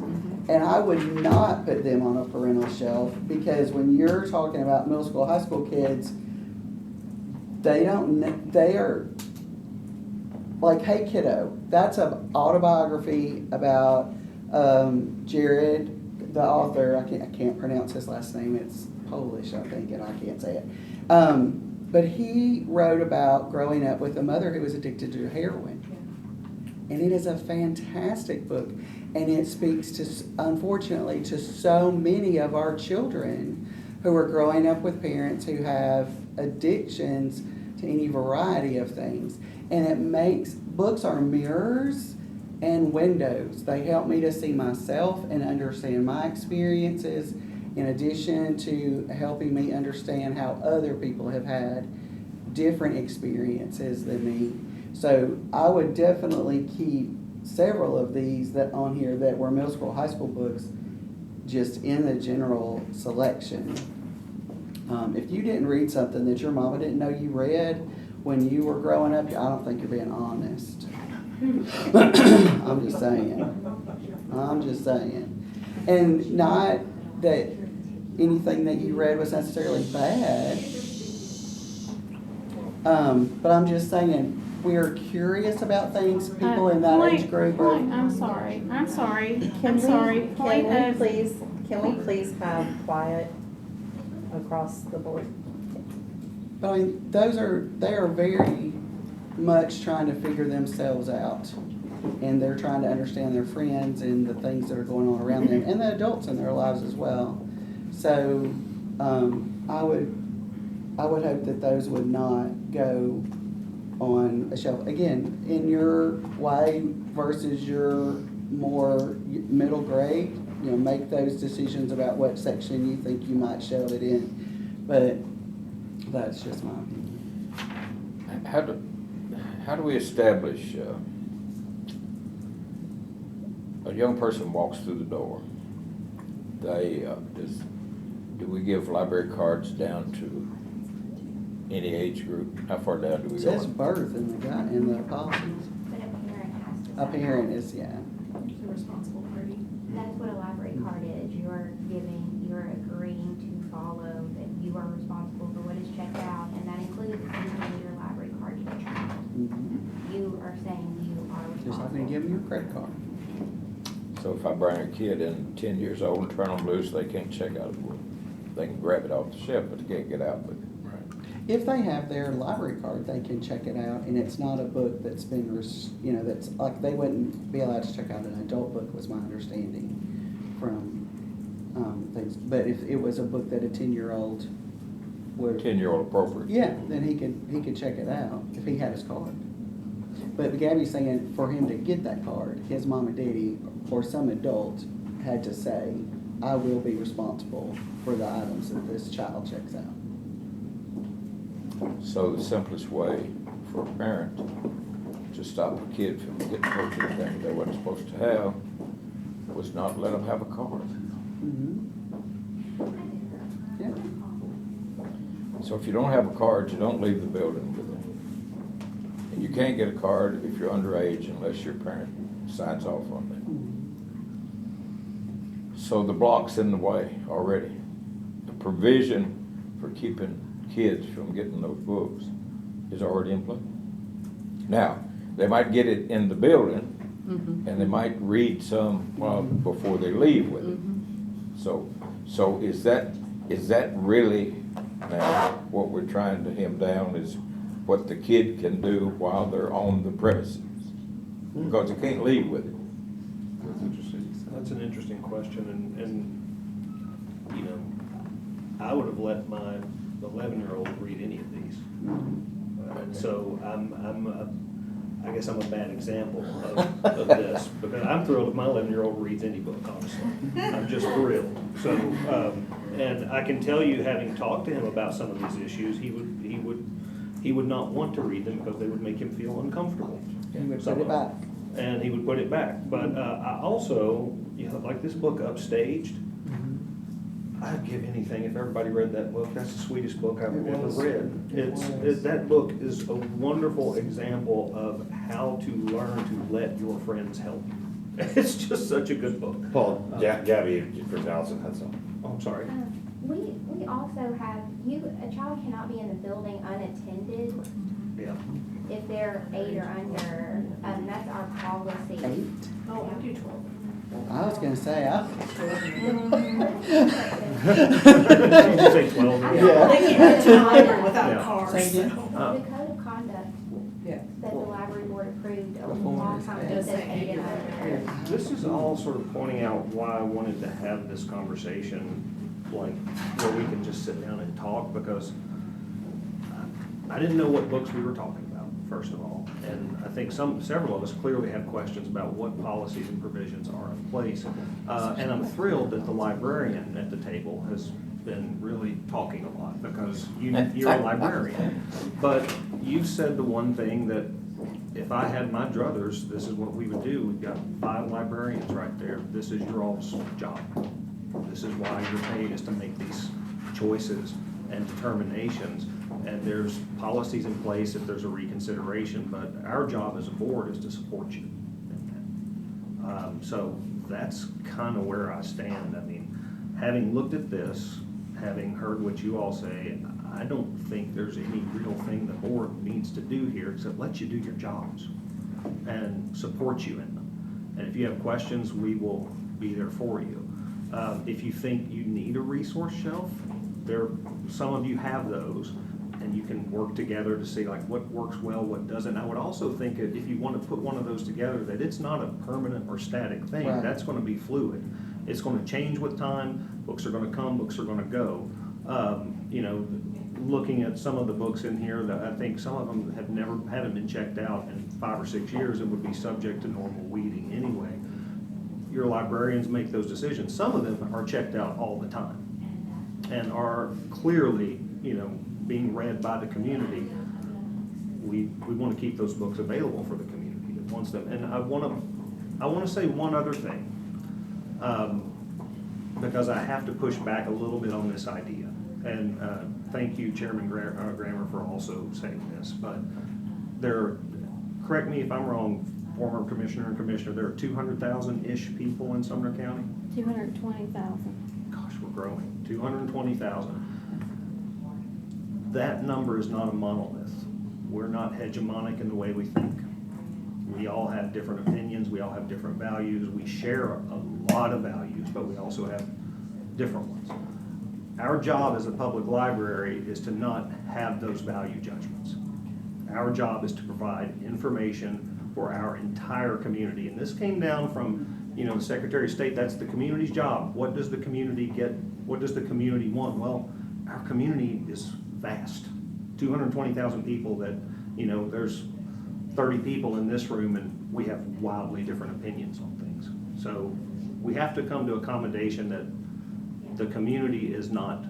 And I would not put them on a parental shelf because when you're talking about middle school, high school kids, they are like, hey kiddo, that's an autobiography about Jared, the author. I can't pronounce his last name. It's Polish, I think, and I can't say it. But he wrote about growing up with a mother who was addicted to heroin. And it is a fantastic book. And it speaks to, unfortunately, to so many of our children who are growing up with parents who have addictions to any variety of things. And it makes, books are mirrors and windows. They help me to see myself and understand my experiences, in addition to helping me understand how other people have had different experiences than me. So I would definitely keep several of these that on here that were middle school, high school books, just in the general selection, if you didn't read something that your mama didn't know you read when you were growing up, I don't think you're being honest. I'm just saying. And not that anything that you read was necessarily bad. But I'm just saying, we are curious about things. People in that age group are. I'm sorry. Can we please have quiet across the board? But I mean, they are very much trying to figure themselves out. And they're trying to understand their friends and the things that are going on around them and the adults in their lives as well. So, I would hope that those would not go on a shelf. Again, in your way versus your more middle grade, make those decisions about what section you think you might shelve it in. But that's just my opinion. How do we establish, a young person walks through the door, do we give library cards down to any age group? How far down do we It go? says birth in the policies. But a parent has to. A parent is, yeah. The responsible party. That's what a library card is. You're agreeing to follow that you are responsible for what is checked out, and that includes giving your library card to the child. You are saying you are responsible. Just like they give them your credit card. So if I bring a kid in 10 years old and turn them loose, they can't check out a book. They can grab it off the shelf, but they can't get out with it. If they have their library card, they can check it out, and it's not a book that's been, that's like, they wouldn't be allowed to check out an adult book, was my understanding from things. But if it was a book that a 10-year-old would. 10-year-old appropriate. Yeah, then he could check it out if he had his card. But Gabby's saying for him to get that card, his mom and daddy or some adult had to say, I will be responsible for the items that this child checks out. So the simplest way for a parent to stop a kid from getting anything they wasn't supposed to have was not let them have a card. Yeah. So if you don't have a card, you don't leave the building with it. And you can't get a card if you're underage unless your parent signs off on it. So the block's in the way already. The provision for keeping kids from getting those books is already in place. Now, they might get it in the building, and they might read some before they leave with it. So is that really now what we're trying to hem down is what the kid can do while they're on the premises? Because they can't leave with it. That's interesting. That's an interesting question, and I would have let my 11-year-old read any of these. So I guess I'm a bad example of this, because I'm thrilled if my 11-year-old reads any book, honestly. I'm just thrilled. So, and I can tell you, having talked to him about some of these issues, he would not want to read them because they would make him feel uncomfortable. He would put it back. And he would put it back. But I also, like this book, Upstaged, I'd give anything if everybody read that book. That's the sweetest book I've ever read. That book is a wonderful example of how to learn to let your friends help you. It's just such a good book. Paul, Gabby from Allison had some. Oh, I'm sorry. We also have, a child cannot be in the building unattended Yeah. if they're 8 or under. That's our policy. 8? Oh, I do 12. I was gonna say, Did you say 12? Yeah. They can't get to the library without Yeah. cars. Say again? The code of conduct that the library board approved a long time ago says 8 and under. This is all sort of pointing out why I wanted to have this conversation, like, where we can just sit down and talk, because I didn't know what books we were talking about, first of all. And I think several of us clearly have questions about what policies and provisions are in place. And I'm thrilled that the librarian at the table has been really talking a lot, because you're a librarian. But you said the one thing that if I had my druthers, this is what we would do. We've got 5 librarians right there. This is your all's job. This is why you're paid, is to make these choices and determinations. And there's policies in place if there's a reconsideration, but our job as a board is to support you in that. So that's kind of where I stand. I mean, having looked at this, having heard what you all say, I don't think there's any real thing the board needs to do here except let you do your jobs and support you in them. And if you have questions, we will be there for you. If you think you need a resource shelf, some of you have those, and you can work together to see like what works well, what doesn't. I would also think that if you want to put one of those together, that it's not a permanent or static thing. Right. That's going to be fluid. It's going to change with time. Books are going to come, books are going to go. You know, looking at some of the books in here, that I think some of them haven't been checked out in 5 or 6 years and would be subject to normal weeding anyway. Your librarians make those decisions. Some of them are checked out all the time and are clearly, you know, being read by the community. We want to keep those books available for the community that wants them. And I want to say one other thing, because I have to push back a little bit on this idea. And thank you, Chairman Grammer, for also saying this. But correct me if I'm wrong, former commissioner and commissioner, there are 200,000-ish people in Sumner County? 220,000. Gosh, we're growing. 220,000. That number is not a monolith. We're not hegemonic in the way we think. We all have different opinions. We all have different values. We share a lot of values, but we also have different ones. Our job as a public library is to not have those value judgments. Our job is to provide information for our entire community. And this came down from, you know, the Secretary of State. That's the community's job. What does the community get? What does the community want? Well, our community is vast. 220,000 people that, you know, there's 30 people in this room and we have wildly different opinions on things. So we have to come to accommodation that the community is not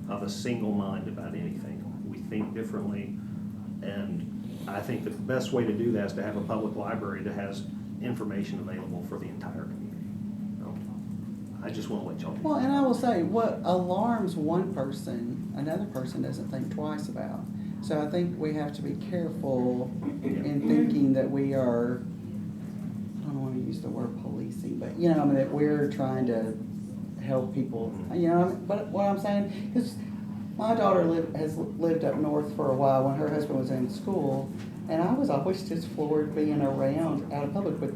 of a single mind about anything. We think differently, and I think the best way to do that is to have a public library that has information available for the entire community. So I just want to let y'all know. Well, and I will say, what alarms one person, another person doesn't think twice about. So I think we have to be careful in thinking that we are, I don't want to use the word policing, but, you know, I mean, that we're trying to help people, you know, but what I'm saying is, my daughter has lived up north for a while when her husband was in school, and I was always just floored being around out of public with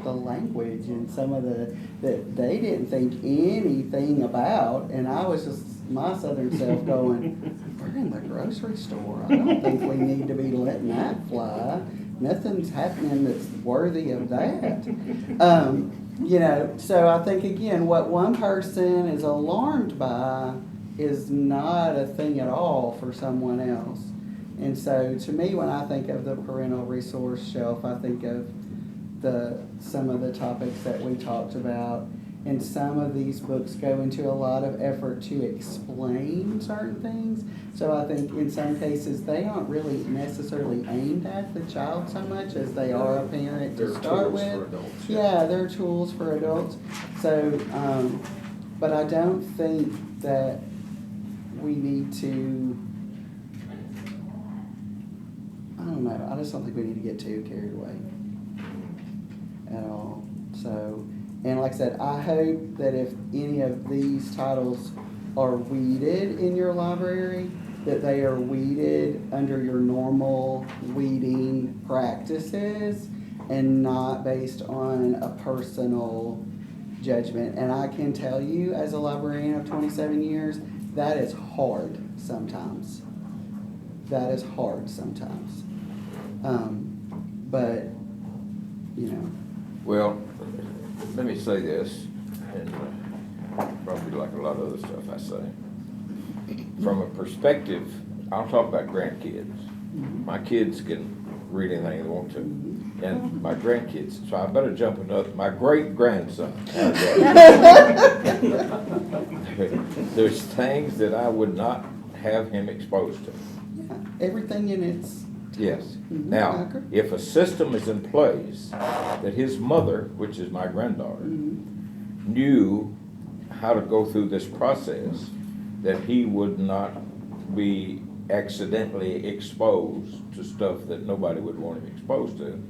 the language and some of that they didn't think anything about, and I was just my southern self going, we're in the grocery store. I don't think we need to be letting that fly. Nothing's happening that's worthy of that. You know, so I think again, what one person is alarmed by is not a thing at all for someone else. And so to me, when I think of the parental resource shelf, I think of some of the topics that we talked about, and some of these books go into a lot of effort to explain certain things. So I think in some cases they aren't really necessarily aimed at the child so much as they are a parent to start with. For adults, yeah, they're tools for adults. So, but I don't think that we need to, I don't know, I just don't think we need to get too carried away at all. So, and like I said, I hope that if any of these titles are weeded in your library, that they are weeded under your normal weeding practices and not based on a personal judgment. And I can tell you, as a librarian of 27 years, that is hard sometimes. That is hard sometimes. But, you know. Well, let me say this, and probably like a lot of other stuff I say. From a perspective, I'll talk about grandkids. My kids can read anything they want to, and my grandkids, so I better jump another, my great-grandson. There's things that I would not have him exposed to. Yeah, everything in its... Yes. Mhm, I Now, agree. if a system is in place that his mother, which is my granddaughter, knew how to go through this process, that he would not be accidentally exposed to stuff that nobody would want him exposed to,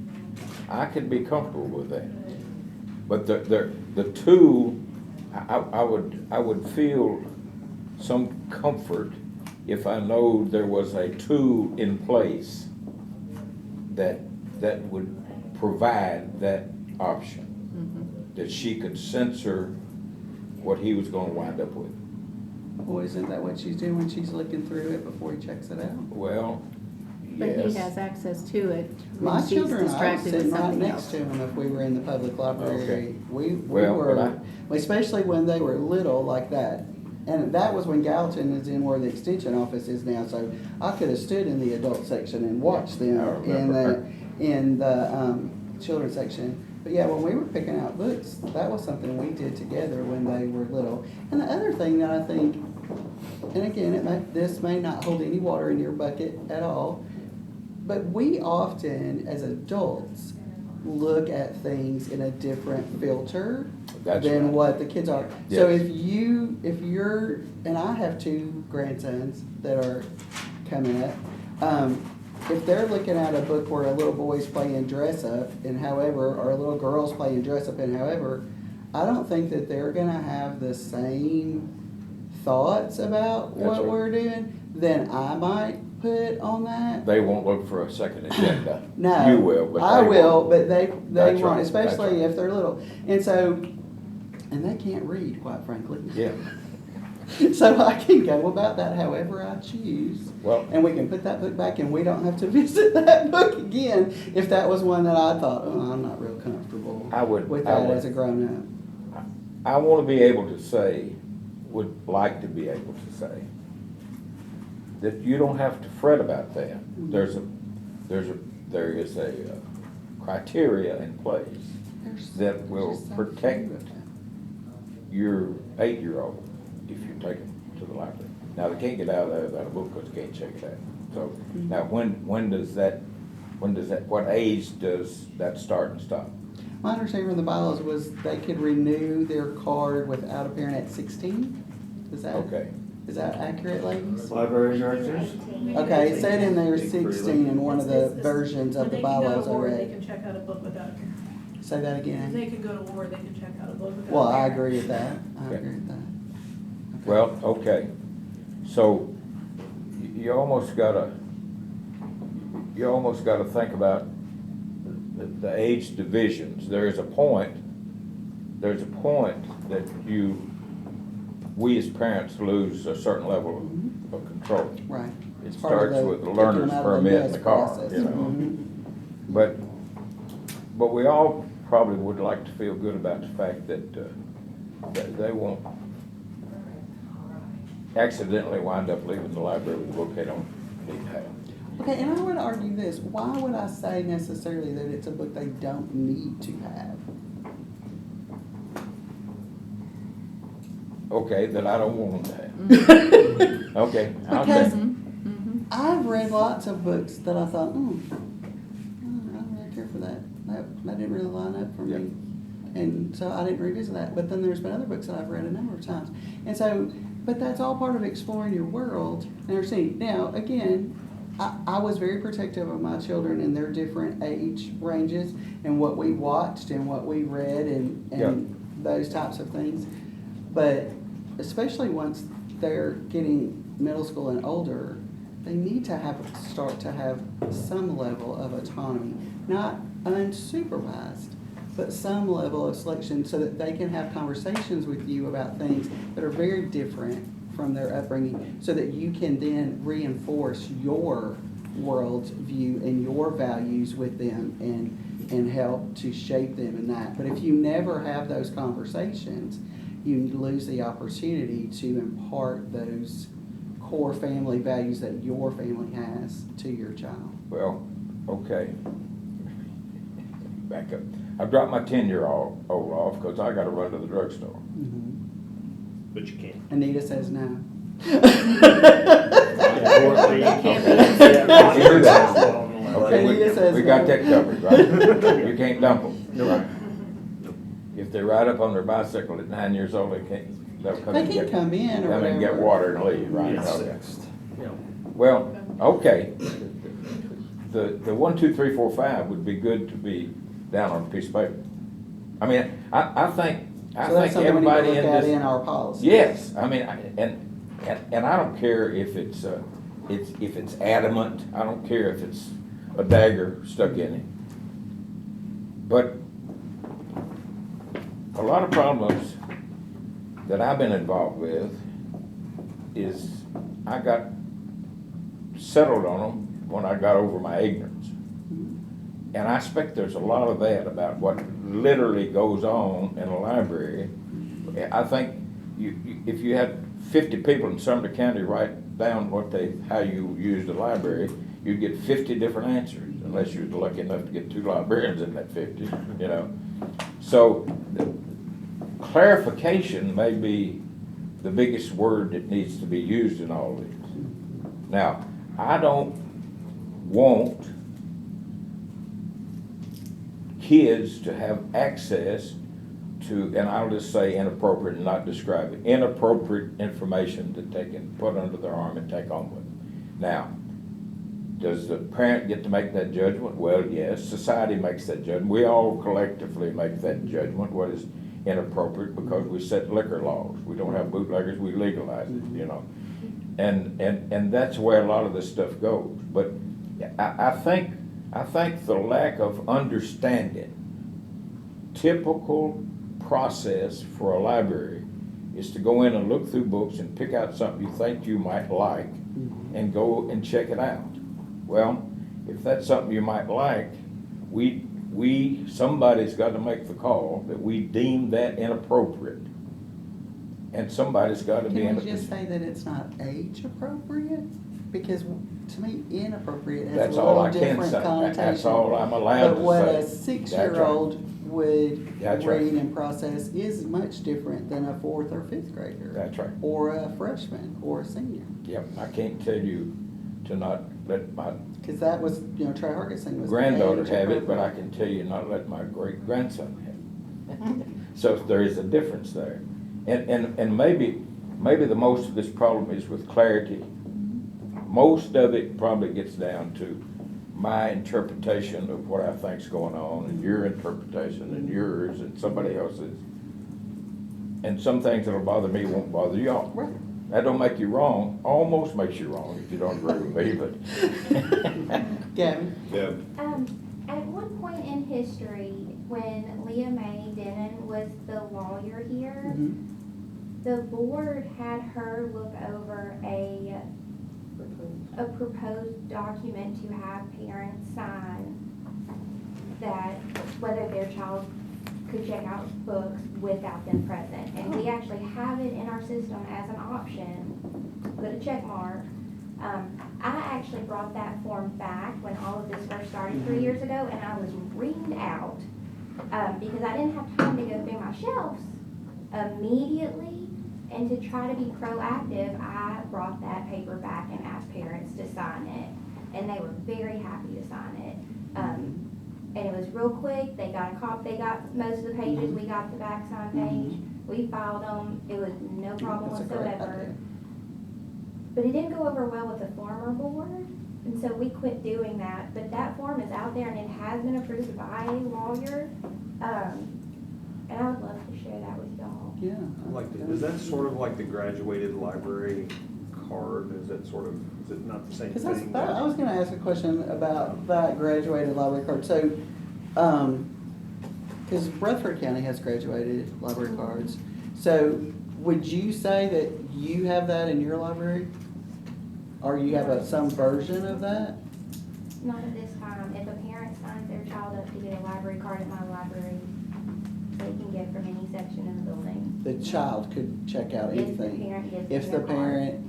I could be comfortable with that. But the two, I would feel some comfort if I know there was a tool in place that would provide that option, that she could censor what he was gonna wind up with. Well, isn't that what she's doing when she's looking through it before he checks it out? Well, But he yes. has access to it My when she's children, I was distracted with sitting right something next else. to them if we were in the public library. Okay. We Well, were, but especially when they were little like that. And that was when Gallatin is in where the extension office is now, so I could have stood in the adult section and watched them I remember. in the children's section. But yeah, when we were picking out books, that was something we did together when they were little. And the other thing that I think, and again, this may not hold any water in your bucket at all, but we often, as adults, look at things in a different filter That's than right. what the kids are. So Yes. if you're, and I have two grandsons that are coming up, if they're looking at a book where a little boy's playing dress up and however, or a little girl's playing dress up and however, I don't think that they're gonna have the same thoughts about That's what right. we're doing than I might put on that. They won't look for a second agenda. No. You will, but I they will, won't. but they That's won't, right, especially that's right. if they're little. And so, and they can't read, quite frankly. Yeah, So I can go about that however I choose. well, And we can put that book back and we don't have to visit that book again if that was one that I thought, oh, I'm not real comfortable I would- with I that would. as a grown-up. I wanna be able to say, would like to be able to say, that you don't have to fret about that. There is a criteria in place that will protect your 8-year-old if you take them to the library. Now, they can't get out of there without a book because they can't check it out. So, now, what age does that start and stop? My understanding from the bylaws was they could renew their card without a parent at 16? Okay. Is that accurate, ladies? Library directors? Okay, it said in there 16 in one of the versions of the bylaws I When they read. can go to war, they can check out a book without a parent. Say that If again. they can go to war, they can check out a book without a parent. Well, I agree with that. I Okay. agree with that. Well, okay, so you almost gotta think about the age divisions. There's a point that we as parents lose a certain level of control. Right. It It's part of starts with the kicking learner's them out of the permit in nest the car, process. you know. Mhm. But we all probably would like to feel good about the fact that they won't accidentally wind up leaving the library with a book they don't need to have. Okay, and I would argue this. Why would I say necessarily that it's a book they don't need to have? Okay, that I don't want them to have. Okay. I'll Because take it. I've read lots of books that I thought, I don't really care for that. That didn't really line up for me. And so I didn't revisit that. But then there's been other books that I've read a number of times. And so, but that's all part of exploring your world and understanding. Now, again, I was very protective of my children and their different age ranges and what we watched and what we read and those types of things. But especially once they're getting middle school and older, they need to start to have some level of autonomy, not unsupervised, but some level of selection so that they can have conversations with you about things that are very different from their upbringing, so that you can then reinforce your world view and your values with them and help to shape them in that. But if you never have those conversations, you lose the opportunity to impart those core family values that your family has to your child. Well, okay. Back up. I dropped my 10-year-old off because I got to run to the drugstore. But you can't. Anita says no. Okay, Anita says we got no. that covered, right? You can't dump them. Right. If they ride up on their bicycle at 9 years old, They'll come They and can get, come in or come and get whatever. water and leave, right? Yes. Okay. Yeah. Well, okay. The 1, 2, 3, 4, 5 would be good to be down on a piece of paper. I mean, I think So that's something we need to everybody look in at this. in our policy. Yes, I mean, and I don't care if it's adamant, I don't care if it's a dagger stuck in it. But a lot of problems that I've been involved with is I got settled on them when I got over my ignorance. And I expect there's a lot of that about what literally goes on in a library. I think if you had 50 people in Sumner County write down how you use the library, you'd get 50 different answers, unless you're lucky enough to get 2 librarians in that 50, you know. So clarification may be the biggest word that needs to be used in all of this. Now, I don't want kids to have access to, and I'll just say inappropriate and not describe it, inappropriate information that they can put under their arm and take home with them. Now, does the parent get to make that judgment? Well, yes, society makes that judgment. We all collectively make that judgment, what is inappropriate, because we set liquor laws. We don't have bootleggers, we legalize it, you know. And that's where a lot of this stuff goes. But I think the lack of understanding typical process for a library is to go in and look through books and pick out something you think you might like and go and check it out. Well, if that's something you might like, somebody's got to make the call that we deem that inappropriate. And somebody's got to be in a Can we just say that it's not age appropriate? Because to me, inappropriate has That's a all little I can different say. connotation. That's all I'm allowed to But what say. a That's 6-year-old would That's right. read and process is much different than a 4th or 5th grader. That's right. Or a freshman or a senior. Yep, I can't tell you to not let my Because that was, Trey Hargis thing was. granddaughter age have it, but I appropriate. can tell you not let my great-grandson have it. So there is a difference there. And maybe the most of this problem is with clarity. Most of it probably gets down to my interpretation of what I think's going on, and your interpretation, and yours, and somebody else's. And some things that'll bother me won't bother y'all. Right. That don't make you wrong, almost makes you wrong if you don't agree with me, but. Gabby? At one point in history, when Leah Mae Denon was the lawyer here, the board had her look over a proposed document to have parents sign that whether their child could check out books without them present. And we actually have it in our system as an option, put a check mark. I actually brought that form back when all of this first started 3 years ago, and I was reamed out because I didn't have time to go through my shelves immediately. And to try to be proactive, I brought that paper back and asked parents to sign it. And they were very happy to sign it. And it was real quick. They got a copy. They got most of the pages. We got the back sign page. We filed them. It was no problem That's a great whatsoever. idea. But it didn't go over well with the former board. And so we quit doing that. But that form is out there and it has been approved by a lawyer. And I would love to share that with y'all. Yeah. Is that sort of like the graduated library card? Is it not the same Because thing? I was gonna ask a question about that graduated library card. So, because Rutherford County has graduated library cards. So, would you say that you have that in your library? Or you have some version of that? Not at this time. If a parent signs their child up to get a library card at my library, they can get from any section in the building. The child could check out If the anything. parent gives If them the their card. parent,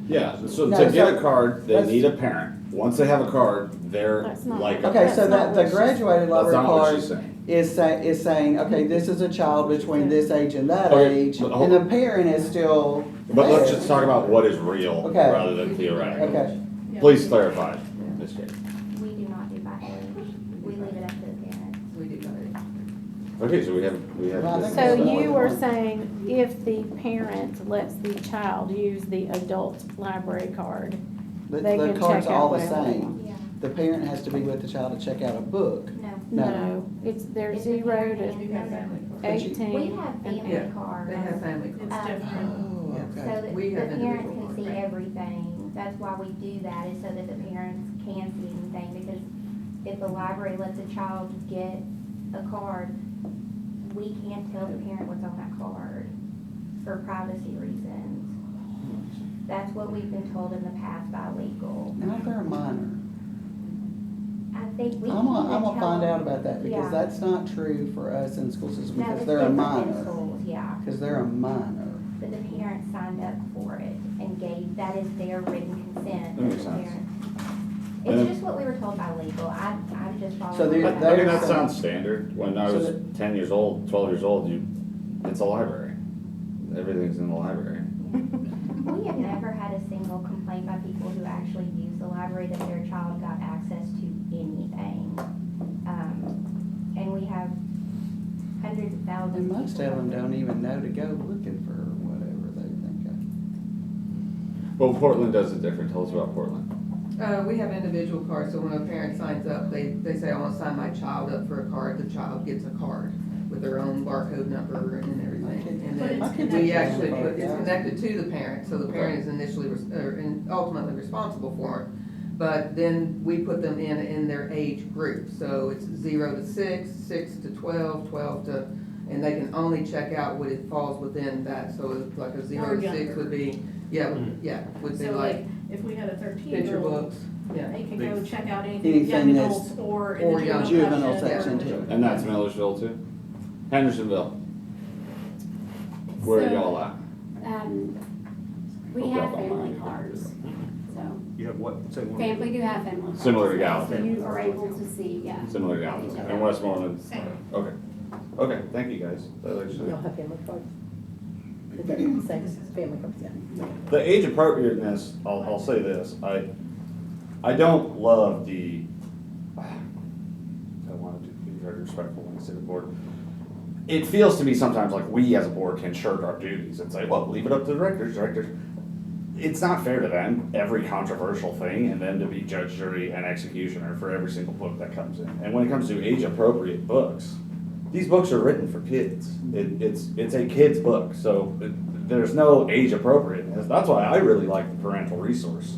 Yeah, so No, to get so a card, they let's- need a parent. Once they have a card, they're That's not- like a okay, parent. so that the graduated That's library not what card she's saying. is saying, okay, this is a child between this age and that Okay, age, but and the parent is still. But let's there. just talk about what is real Okay. rather than theoretical. Okay. Please clarify, Ms. Kate. We do not do by age. We leave it up to the parents. We do both. Okay, so we have. Well, I think So that's you what were we want. saying if the parent lets the child use the adult library card, The they can card's check all out the whatever they same. want. Yeah. The parent has to be with the child to check out a book. No. No, it's, they're It's the 0 parent to and the- But you- 18. We have and family up. cards. They have family cards. It's different. Oh, So okay. that We the have parent individual can cards. see Right. everything. That's why we do that, is so that the parents can see anything, because if the library lets a child get a card, we can't tell the parent what's on that card for privacy reasons. That's what we've been told in the past by legal. Now, if they're a minor, I think we I'm can't gonna even find tell out them. about that, because Yeah. that's not true for us in the school system, No, because it's they're a different in minor. schools, yeah. Because they're a minor. But the parents signed up for it and gave, that is their written consent. That makes the sense. parent- And- It's just what we were told by legal. I just followed. So what there- I- I mean, that There's sounds standard. When I So was that- 10 years old, 12 years old, it's a library. Everything's in the library. We have never had a single complaint by people who actually use the library that their child got access to anything. And we have hundreds of thousands. And of most people of them that- don't even know to go looking for whatever they think of. Well, Portland does it different. Tell us about Portland. We have individual cards, so when a parent signs up, they say, I want to sign my child up for a card, the child gets a card with their own barcode number and everything. And But it's then connected we to actually the put, it's parent. connected to the parent, so the parent is initially, and ultimately responsible for it. But then we put them in their age group, so it's 0 to 6, 6 to 12, 12 to, and they can only check out what it falls within that, so it's like a 0 Or to 6 younger. would be, would be So like like, if we had a picture 13-year-old, books, yeah. they could go check out anything Anything young that's- adults or in or the young juvenile section section. too. And that's Millersville too? Hendersonville. Where are So- y'all at? We Okay. have family cards, so, You have what? Say one. we do have family cards. Similar to So Gallatin. you are able to see, yeah. Similar to Gallatin. And Westmoreland? Same. Okay. Okay, thank you guys. That actually- You'll have family cards. Same family cards, yeah. The age appropriateness, I'll say this, I don't love I wanted to be very respectful when I say the board. It feels to me sometimes like we as a board can shirk our duties and say, well, leave it up to the directors. It's not fair to them, every controversial thing, and then to be judge, jury, and executioner for every single book that comes in. And when it comes to age appropriate books, these books are written for kids. It's a kid's book, so there's no age appropriateness. That's why I really like the parental resource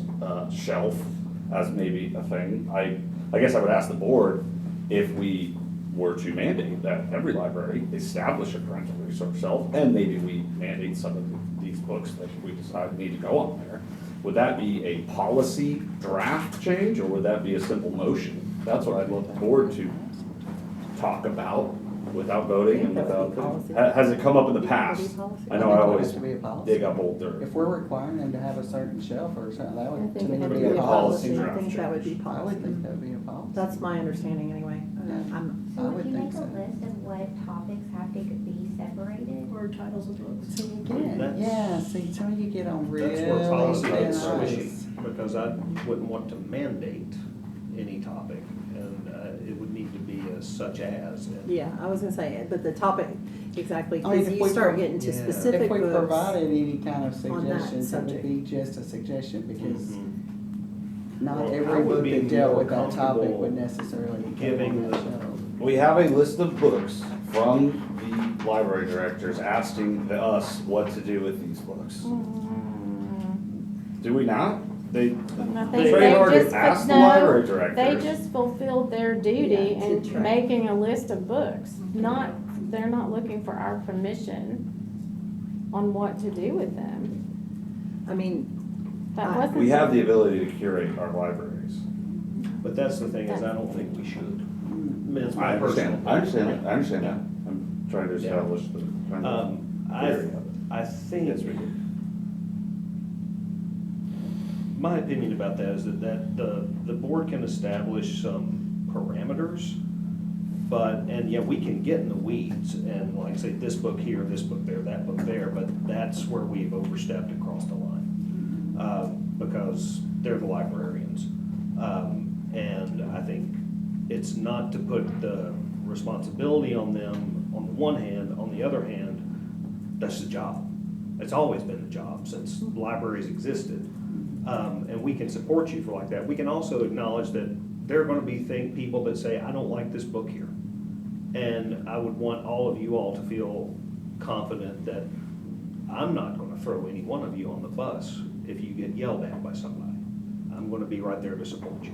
shelf as maybe a thing. I guess I would ask the board if we were to mandate that every library establish a parental resource shelf, and maybe we mandate some of these books that we decide need to go on there. Would that be a policy draft change, or would that be a simple motion? That's what I'd love the board to talk about without voting and without. Has it come up in the past? I know I always dig up old dirt. If we're requiring them to have a certain shelf or something, that I would, to think me, it would would be a policy. I think that would be I policy. would think that would be a policy. That's my understanding anyway. So I would would you think make a so. list of what topics have to be separated? Or titles of books. So you get, yeah, see, so you get on really That's where policy thin gets ice. squishy, because I wouldn't want to mandate any topic, and it would need to be a such as. And Yeah, I was gonna say it, but the topic, exactly, I mean, because if you we start pro- getting to yeah. specific If we books. provided any kind of on that suggestions, it would subject. be just a suggestion, because Mhm. not Well, I every would book be that dealt more with that topic comfortable would necessarily be giving on that the- shelf. We have a list of books from the library directors asking us what to do with these books. Do we not? They, They Trey Hargett just- asked the no, library They directors. just fulfilled their duty Yeah, to in track. making a list of books, not, they're not looking for our permission on what to do with them. I mean, That wasn't. We have the ability to curate our libraries. But that's the thing, is I don't think we should. I mean, it's my I understand, personal I understand opinion. that, I understand that. I'm trying to Yeah. establish the kind of I theory of it. I think. Yes, we do. My opinion about that is that the board can establish some parameters, and yeah, we can get in the weeds and like say this book here, this book there, that book there, but that's where we've overstepped across the line. Because they're the librarians. And I think it's not to put the responsibility on them one hand. On the other hand, that's the job. It's always been the job since libraries existed. And we can support you for like that. We can also acknowledge that there are gonna be people that say, I don't like this book here. And I would want all of you all to feel confident that I'm not gonna throw any one of you on the bus if you get yelled at by somebody. I'm gonna be right there to support you,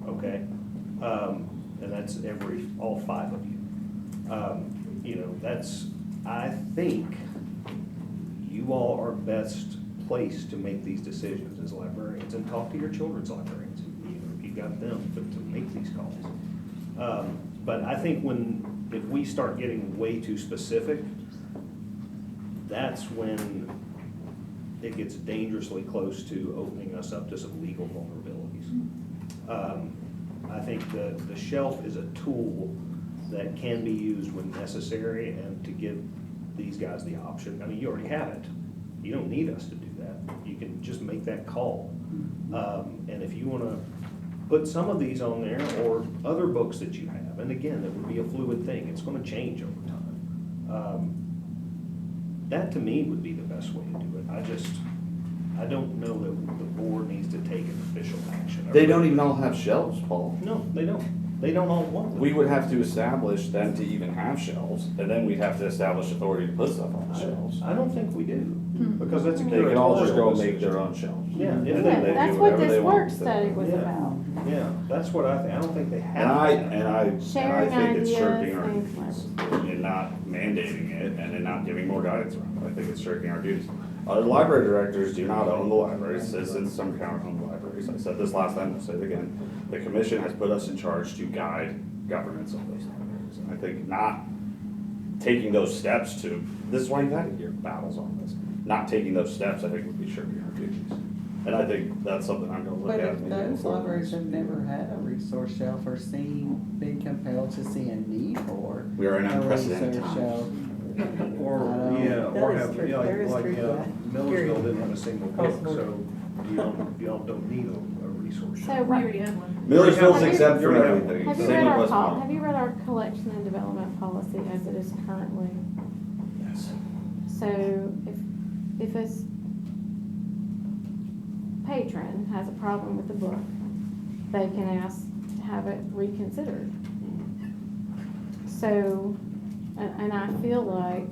okay? And that's all 5 of you. I think you all are best placed to make these decisions as librarians, and talk to your children's librarians, if you got them to make these calls. But I think if we start getting way too specific, that's when it gets dangerously close to opening us up to some legal vulnerabilities. I think the shelf is a tool that can be used when necessary, and to give these guys the option. I mean, you already have it. You don't need us to do that. You can just make that call. And if you want to put some of these on there, or other books that you have, and again, it would be a fluid thing. It's going to change over time. That to me would be the best way to do it. I don't know that the board needs to take an official action. They don't even all have shelves, Paul. No, they don't. They don't all want them. We would have to establish them to even have shelves, and then we'd have to establish authority to put stuff on the shelves. I don't think we do, because that's a They can all just go and make decision. their own shelves. Yeah, if And they- then they That's do what whatever this they want work with it. study was Yeah. about. Yeah, that's what I think. I don't think they have. I Sharing think it's ideas, shirking things like our, in not mandating it and in not giving more guidance around it. I think it's shirking our duties. Our library directors do not own the libraries. Citizens, Sumner County own the libraries. I said this last time, I'll say it again. The commission has put us in charge to guide governance of those libraries. And I think not taking those steps this is why you've had your battles on this. Not taking those steps, I think, would be shirking our duties. And I think that's something I'm gonna look But at. if maybe those before libraries this. have never had a resource shelf or been compelled to see a need for We are in a unprecedented resource times. shelf. Or, Millersville didn't have a single book, so y'all don't need a resource. So, We already had one. Millersville's Have you- exempt from Have you everything. Have you Same read with our Westmont. have you read our collection and development policy as it is currently? Yes. So if a patron has a problem with the book, they can ask to have it reconsidered. So, and I feel like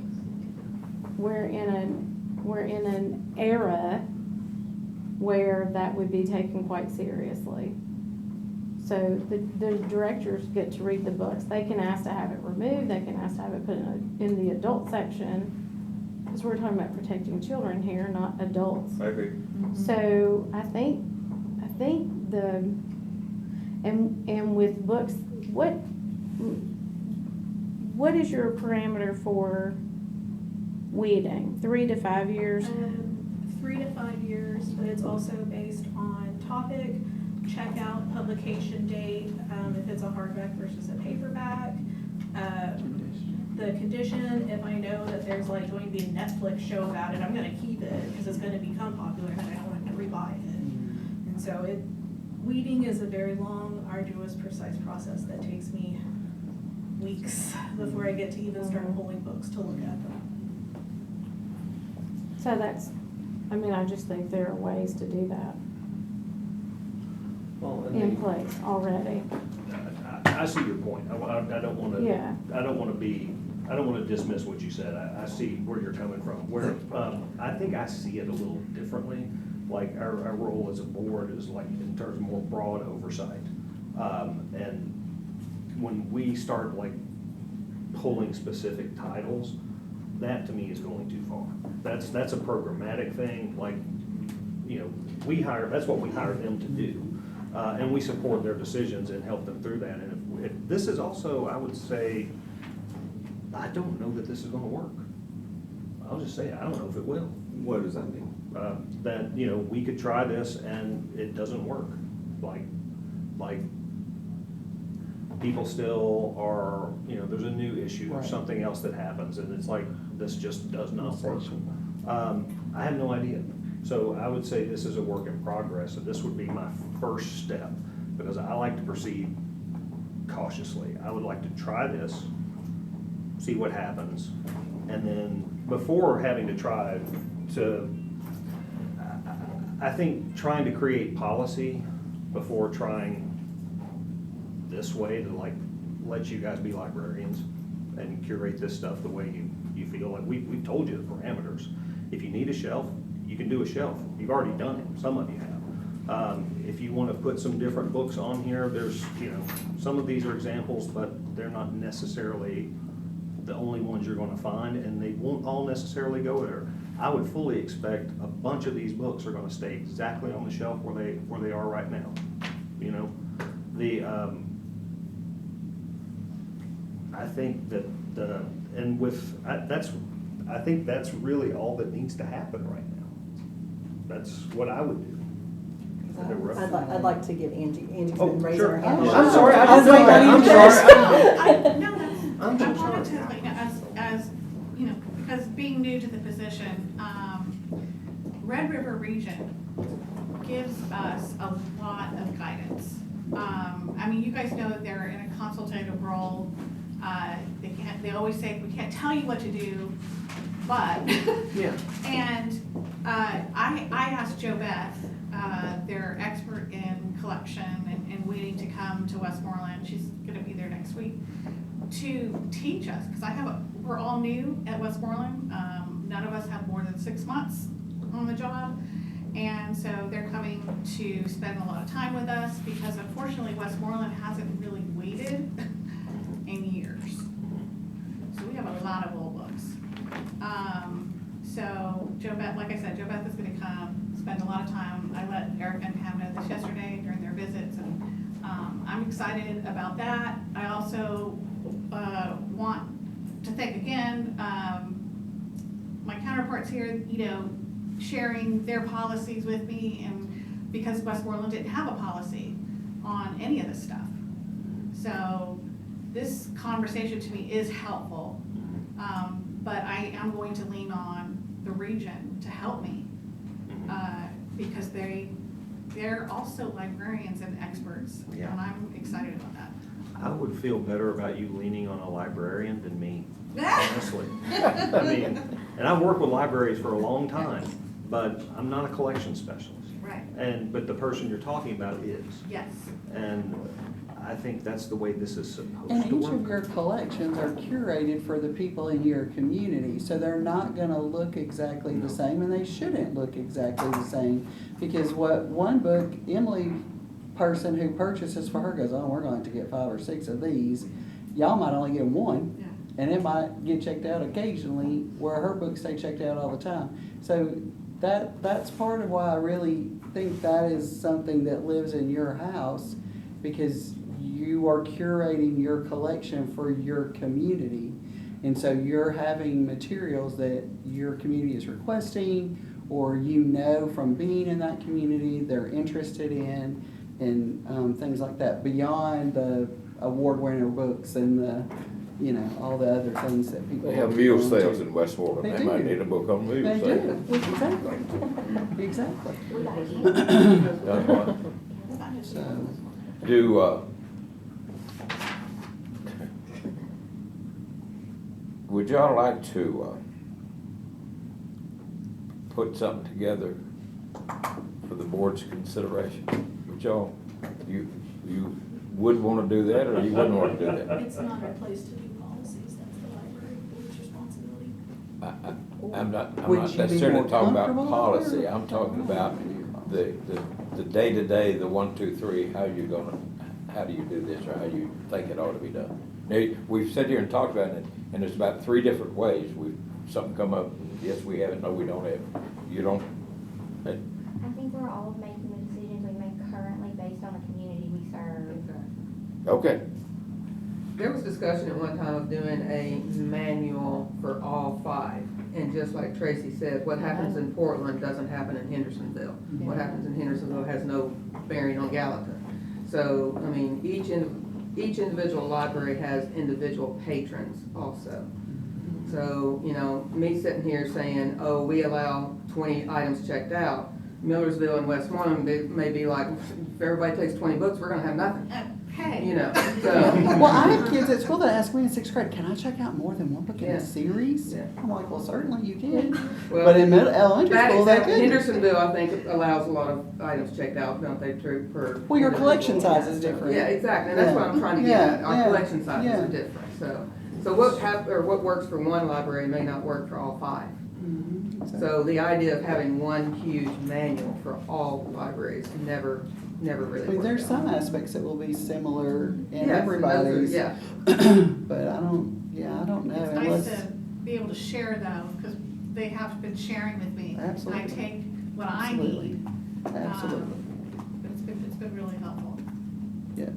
we're in an era where that would be taken quite seriously. So the directors get to read the books. They can ask to have it removed. They can ask to have it put in the adult section. Because we're talking about protecting children here, not adults. I agree. So I think and with books, what is your parameter for weeding? 3 to 5 years? 3 to 5 years, but it's also based on topic, checkout, publication date, if it's a hardback versus a paperback, the condition. If I know that there's like going to be a Netflix show about it, I'm gonna keep it because it's gonna become popular and I don't want to rebuy it. And so weeding is a very long, arduous, precise process that takes me weeks before I get to even start pulling books to look at them. So I just think there are ways to do that in place already. I see your point. I don't want to. Yeah. I don't want to dismiss what you said. I see where you're coming from. I think I see it a little differently. Like our role as a board is like in terms of more broad oversight. And when we start like pulling specific titles, that to me is going too far. That's a programmatic thing. Like, that's what we hire them to do. And we support their decisions and help them through that. And if this is also, I would say, I don't know that this is gonna work. I'll just say, I don't know if it will. What does that mean? That, we could try this and it doesn't work. Like people still are, there's a new issue or Right. something else that happens and it's like, this just does not work. I have no idea. So I would say this is a work in progress, and this would be my first step, because I like to proceed cautiously. I would like to try this, see what happens. And then before having to try to, I think trying to create policy before trying this way to like let you guys be librarians and curate this stuff the way you feel. Like we've told you the parameters. If you need a shelf, you can do a shelf. You've already done it. Some of you have. If you want to put some different books on here, there's, some of these are examples, but they're not necessarily the only ones you're going to find, and they won't all necessarily go there. I would fully expect a bunch of these books are going to stay exactly on the shelf where they are right now. I think that I think that's really all that needs to happen right now. That's what I would do. I'd like to give Angie. Angie's Oh, been raising sure. her hand. I'm sorry. I was waiting on you first. No, I wanted to, as because being new to the position, Red River Region gives us a lot of guidance. I mean, you guys know that they're in a consultative role. They always say, we can't tell you what to do, but. Yeah. And I asked Jo Beth, their expert in collection and waiting to come to Westmoreland, she's gonna be there next week, to teach us, because we're all new at Westmoreland. None of us have more than 6 months on the job. And so they're coming to spend a lot of time with us because unfortunately Westmoreland hasn't really waited in years. So we have a lot of old books. So Jo Beth, like I said, Jo Beth is gonna come, spend a lot of time. I let Erica and Pam know this yesterday during their visits, and I'm excited about that. I also want to thank again my counterparts here, sharing their policies with me, and because Westmoreland didn't have a policy on any of this stuff. So this conversation to me is helpful, but I am going to lean on the region to help me because they're also librarians and experts, Yeah. and I'm excited about that. I would feel better about you leaning on a librarian than me, honestly. I mean, and I've worked with libraries for a long time, but I'm not a collection specialist. Right. But the person you're talking about is. Yes. And I think that's the way this is supposed And to each work. of your collections are curated for the people in your community, so they're not gonna look exactly the same, and they shouldn't look exactly the same. Because what one book, Emily, person who purchases for her goes, oh, we're going to get 5 or 6 of these. Y'all might only get one, and it might get checked out occasionally, where her books stay checked out all the time. So that's part of why I really think that is something that lives in your house, because you are curating your collection for your community. And so you're having materials that your community is requesting, or from being in that community, they're interested in, and things like that, beyond the award-winner books and the, all the other things that people. They have mule sales in Westmoreland. They might do. need a book on mule They sales. do, exactly. So, Would y'all like to put something together for the board's consideration? Would y'all, you would want to do that, or you wouldn't want to do that? It's not our place to do policies, that's the library board's responsibility. I'm not Would you be necessarily more talking about comfortable, policy. or- I'm talking about the day-to-day, the 1, 2, 3, how do you do this, or how you think it ought to be done? Now, we've sat here and talked about it, and there's about 3 different ways. Something come up, yes, we have it, no, we don't have it. You don't. I think we're all making the decisions we make currently based on the community we serve. Okay. There was discussion at one time of doing a manual for all 5. And just like Tracy said, what happens in Portland doesn't happen in Hendersonville. What happens in Hendersonville has no bearing on Gallatin. So, I mean, each individual library has individual patrons also. So, me sitting here saying, oh, we allow 20 items checked out, Millersville and Westmoreland may be like, if everybody takes 20 books, we're gonna have nothing. Hey. you know, so. Well, I have kids at school that ask me in sixth grade, can I check out more than one book in Yeah. a series? Yeah. I'm like, well, certainly you can. Well, But in elementary bad school, they example, couldn't. Hendersonville, I think, allows a lot of items checked out, don't they, per? Well, your collection individual. size is different. Yeah, exactly, and that's what I'm trying to get at, Yeah, our yeah, collection sizes yeah. are different, so what works for one library may not work for all 5. Mhm, So the idea of having one huge manual for all libraries never really I mean, worked there's out. some aspects that will be similar in Yes, and those are- everybody's. yeah. But I don't know It's nice unless. to be able to share though, because they have been sharing with me. Absolutely. I take what I Absolutely. need. Absolutely. But it's been really helpful. Yes.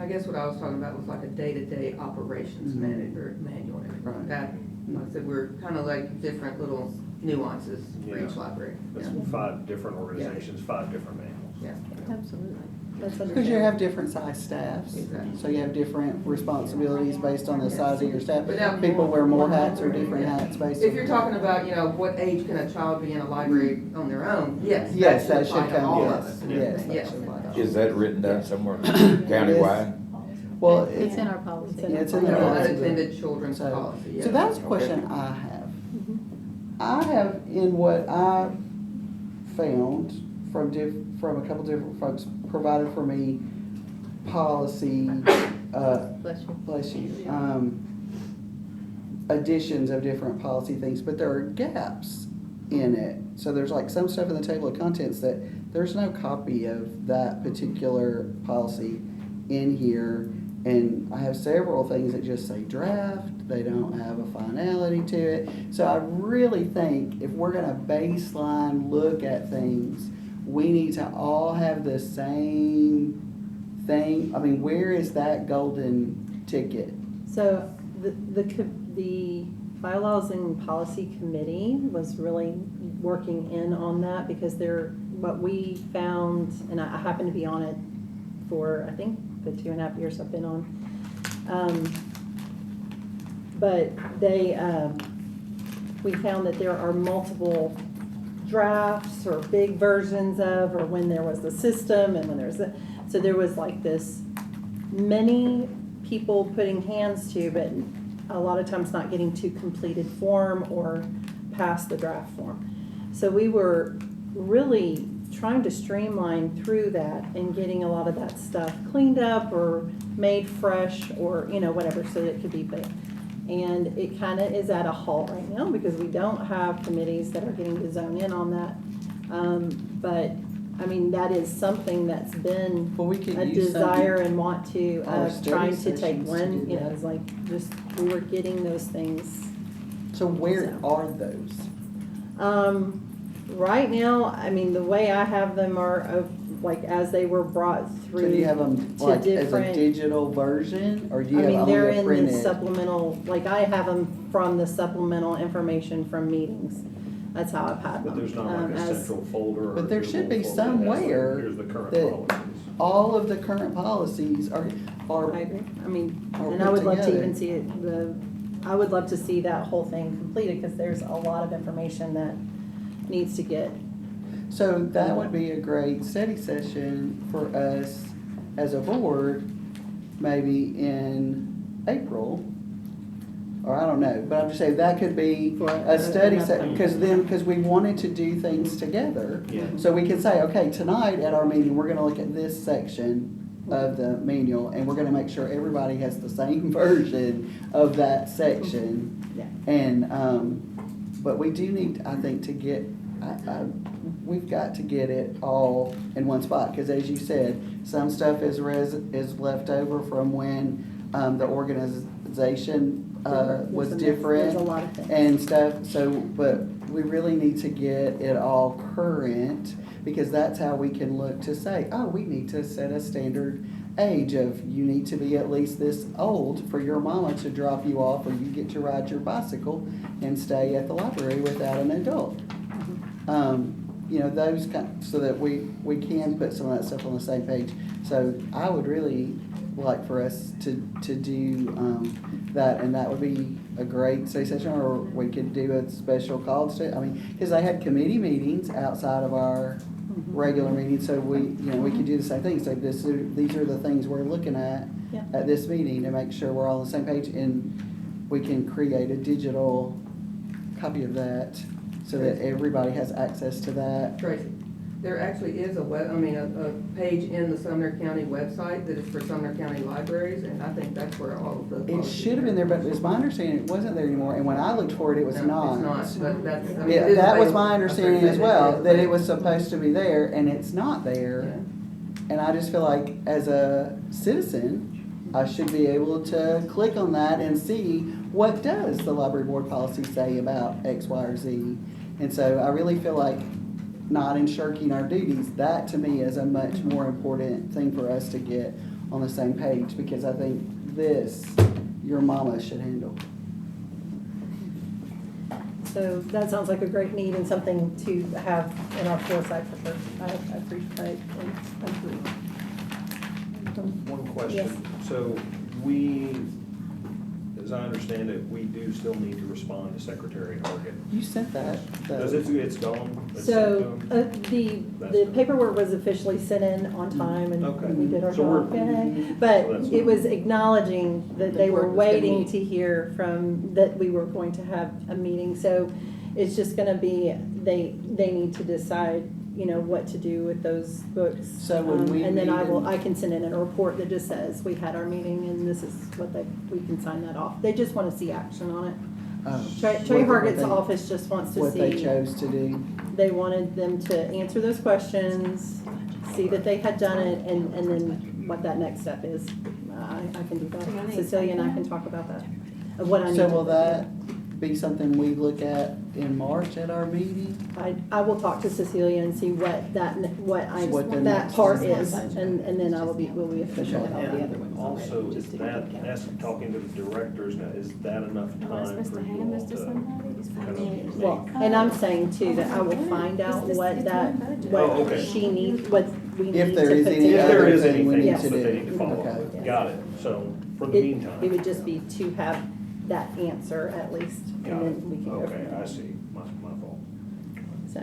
I guess what I was talking about was like a day-to-day operations Mhm. manual. Right. That, like I said, we're kind of like different little nuances for Yeah. each library. That's Yeah. 5 different organizations, 5 different manuals. Yeah. Absolutely. That's Because you have different size staffs. Exactly. So you have different responsibilities based on the size of your staff. But now- People wear more hats or different hats based on. If you're talking about, you know, what age can a child be in a library on their own, yes. Yes, that apply should to come, all of yes, us. yes, that Yes. should apply to all. Is that written down somewhere countywide? Well, It's in our policy. It's in the Yeah, policy. unattended children's So- policy, yeah. So that's a question I have. I have, in what I found from a couple different folks, provided for me policy, bless you, additions of different policy things, but there are gaps in it. So there's like some stuff in the table of contents that there's no copy of that particular policy in here. And I have several things that just say draft, they don't have a finality to it. So I really think if we're gonna baseline look at things, we need to all have the same thing. I mean, where is that golden ticket? So the bylaws and policy committee was really working in on that because what we found, and I happen to be on it for, I think, the 2.5 years I've been on. But we found that there are multiple drafts or big versions of, or when there was the system and when there's so there was like this many people putting hands to, but a lot of times not getting to completed form or past the draft form. So we were really trying to streamline through that and getting a lot of that stuff cleaned up or made fresh or, whatever, so that it could be fit. And it kind of is at a halt right now because we don't have committees that are getting to zone in on that. But, I mean, that is something that's been Well, we could a use some- desire and want to, Our study trying to take sessions to one, do that. it's like, we were getting those things. So where are those? Right now, I mean, the way I have them are like as they were brought through. So do you have them to like as a different- digital version, or do you I have mean, only they're a in the printed? supplemental, like I have them from the supplemental information from meetings. That's how I've had them. But there's not like a as- central folder or. But there should be Google folder that has, like, somewhere Here's the current that policies. all of the current policies are. I agree. I mean, are and I put would love to together. even see it, I would love to see that whole thing completed because there's a lot of information that needs to get. So that would be a great study session for us as a board, maybe in April. Or I don't know, but I'm just saying that could be a study session, because we wanted to do things together. Yeah. So we could say, okay, tonight at our meeting, we're gonna look at this section of the manual, and we're gonna make sure everybody has the same version of that section. Yeah. And, but we do need, I think, to get, we've got to get it all in one spot, because as you said, some stuff is left over from when, the organization, was different. There's a lot of things. And stuff, so, but we really need to get it all current, because that's how we can look to say, oh, we need to set a standard age of, you need to be at least this old for your mama to drop you off, or you get to ride your bicycle and stay at the library without an adult. Those kind, so that we can put some of that stuff on the same page. So I would really like for us to do, that, and that would be a great study session, or we could do a special call to, I mean, because they had committee meetings outside of our regular meetings, so we could do the same thing, say these are the things we're looking at Yeah. at this meeting, to make sure we're all on the same page, and we can create a digital copy of that, so that everybody has access to that. Tracy, there actually is a page in the Sumner County website that is for Sumner County libraries, and I think that's where all of the. It should have been there, but it's my understanding it wasn't there anymore, and when I looked for it, it was No, not. it's not, but that's, I mean, Yeah, it is that was available. my understanding as well, that it was supposed to be there, and it's not there. And I just feel like, as a citizen, I should be able to click on that and see, what does the library board policy say about X, Y, or Z? And so I really feel like, not in shirking our duties, that to me is a much more important thing for us to get on the same page, because I think this, your mama should handle. So that sounds like a great need and something to have in our foresight for sure. I appreciate and agree. One Yes. question. So we, as I understand it, we do still need to respond to Secretary Hargett. You sent that. Does it's gone? It's So, sent to him? the paperwork was officially sent in on time and Okay. we did our So we're- job. Yay. so But that's it fine. was acknowledging that they were board was gonna waiting meet. to hear from, that we were going to have a meeting. So it's just gonna be, they need to decide, what to do with those books. So when we And then meet I can send in a report that just says, we had our meeting and this is what we can sign that off. They just wanna see action on it. Trey Hargett's office just wants to What they see, chose to do. they wanted them to answer those questions, see that they had done it, and then what that next step is. I can do that. Cecilia and I can talk about that, of what I need to. So will that be something we look at in March at our meeting? I will talk to Cecilia and see what that next part step is, and then we'll be official about the other ones. Also, is that's talking to the directors now, is that enough time for you all to kind of Well, make? and I'm saying too, that I will find out Oh, okay. what she needs, what we need to If put there is any If together. there is other thing we anything need else to that they do. need to follow Okay. up, got it. So, for the It meantime. would just be to have that answer at least, Got and it. then we can go from Okay, there. I see, my fault. So,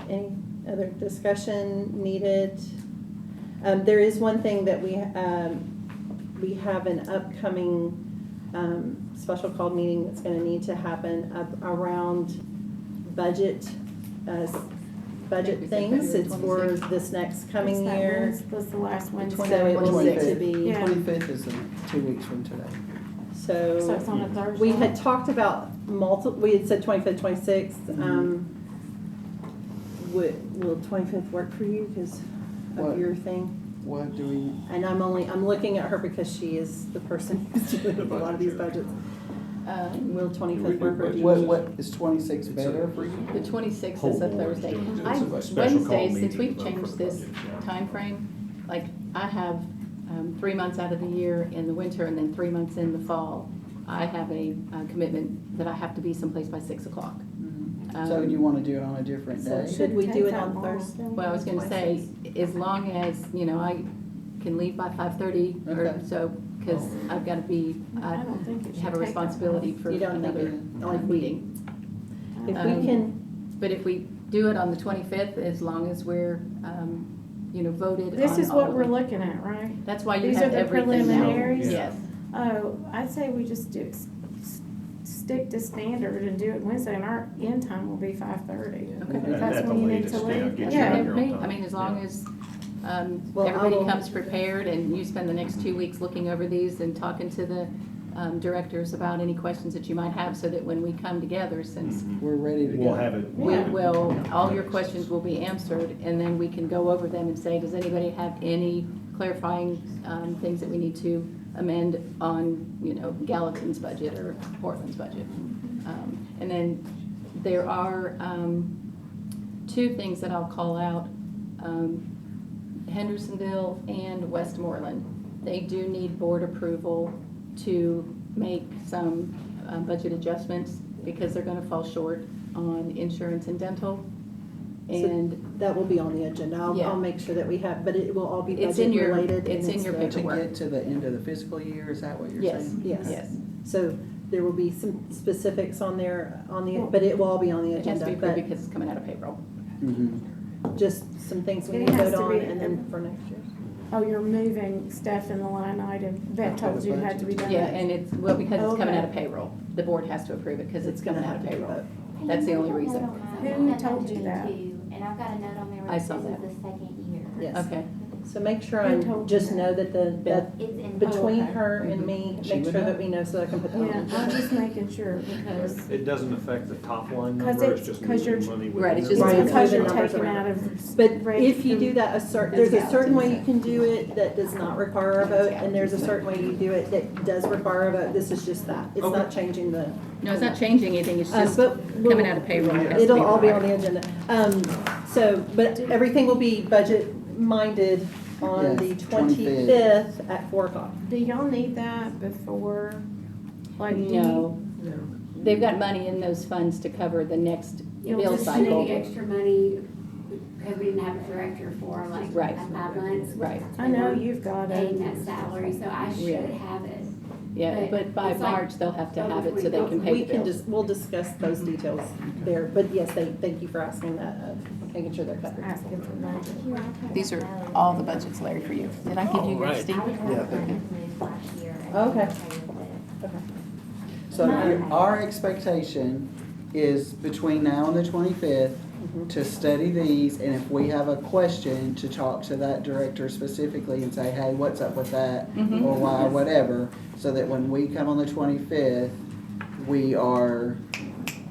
any other discussion needed? There is one thing that we have an upcoming, special called meeting that's gonna need to happen around budget, budget things. It's for this next coming year. Was the last one. So it will need to be. Yeah. 25th is 2 weeks from today. So it's on a Thursday? We had talked about we had said 25th, 26th. Will 25th work for you because What? of your thing? What do we, And I'm looking at her because she is the person who's dealing with a lot of these budgets. Will 25th work for you? what, is 26 better for you? The 26th is Whole a board's Thursday. doing it. I, It's a special call Wednesdays, since meeting, we've but for changed the this budget, yeah. timeframe, like I have 3 months out of the year in the winter and then 3 months in the fall. I have a commitment that I have to be someplace by 6 o'clock. So you want to do it on a different So day? should we do it on Thursday? Well, I was gonna say, as long as, I can leave by 5:30 or Okay. so, because I've gotta be, I don't think it should have a take that responsibility for You don't another think it- meeting. If we can, But if we do it on the 25th, as long as we're, voted on This is all what of we're them. looking at, right? That's why you These have are the everything now. preliminaries? Yes. Oh, I'd say we just stick to standard and do it Wednesday, and our end time will be 5:30. Okay. If that's when you need to leave. Yeah, Yeah. I mean, as long as, Well, I everybody will- comes prepared and you spend the next 2 weeks looking over these and talking to the, directors about any questions that you might have, so that when we come together, since We're ready to go. We'll have it. we will, all your questions will be answered, and then we can go over them and say, does anybody have any clarifying, things that we need to amend on, Gallatin's budget or Portland's budget? And then there are, 2 things that I'll call out. Hendersonville and Westmoreland. They do need board approval to make some budget adjustments because they're gonna fall short on insurance and dental. And That will be on the agenda. Yeah. I'll make sure that we have, but it will all be It's in budget your- related. it's and in your the- paperwork. To get to the end of the fiscal year, is that what you're yes, saying? Yes. yes. So there will be some specifics on there, but it will all be on the It has to be agenda. approved But because it's coming out of payroll. just some things we It need to has vote to on, be- and then for next year. Oh, you're moving stuff in the line item that told you it had to be done. Yeah, and it's, well, because it's coming Okay. out of payroll. The board has to approve it because it's coming out of payroll. That's the only reason. Who told you that? And I've got a note on there I where it saw says that. it's the second year. Yes. Okay. So make sure Who I told just you know that that It's in. between okay. her and me, She make would sure know. that we know so I can put that on. Yeah, the I'm agenda. just making sure because, It doesn't affect the top line 'Cause number, it's it's- just 'cause you're- moving money Right, within it's the just Right, budget. because you're moving numbers taking around. out of. But if you do that, there's a certain way you That's can do it that does not require a vote, and there's a certain way you do it that does require a vote. This is just that. It's not changing the. No, it's not changing anything. It's just But coming out of payroll. It has to It'll all be on required. the agenda. But everything will be budget minded on Yes, the 25th. 25th at 4 o'clock. Do y'all need that before, like? No. They've got money in those funds to cover the next You'll bill just cycle. need extra money, because we didn't have a director for like Right. 5 months. Right. I know you've got Paying it. that salary, so I should Yeah. have it. Yeah, but by it's like March, they'll have to have it so they can pay We the can bills. we'll discuss those details there, but yes, thank you for asking that, making sure they're covered. Asking for money. These are all the budgets, Larry, for you. Did I give you yours, Steve? I would have Yeah, it thank you. moved last year. and Okay. I'm okay with it. Okay. So our expectation is between now and the 25th to study these, and if we have a question, to talk to that director specifically and say, hey, what's up with that? Mhm. Or why, whatever, so that when we come on the 25th, we are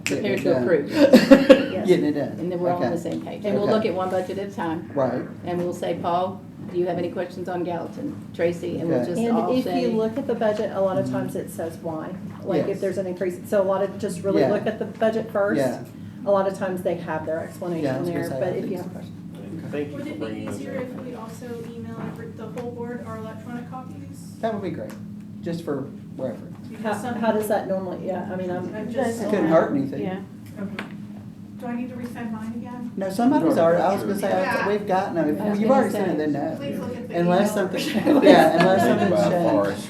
getting Prepared it to done. approve. Getting it done. And then we're all on Okay. the same page. And we'll Okay. look at one budget at a time. Right. And we'll say, Paul, do you have any questions on Gallatin? Tracy, and we'll Okay. just And all if say. you look at the budget, a lot of times it says why, like Yes. if there's an increase. So a lot of, just really Yeah. look at the budget first. Yeah. A lot of times they have their Yeah, I explanation was gonna there, say, but I if think you have so. a question. Thank you Would for it be bringing those easier up. if we also email the whole board our electronic copies? That would be great, just for reference. How does that normally, yeah, I mean, I'm just. Couldn't hurt anything. Yeah. Okay. Do I need to resend mine again? No, somebody's already, I was gonna say, Yeah. we've got, no, I was if you've gonna already sent it, then no. Please look at the Unless email. something, yeah, unless Maybe something's by changed. Forrest.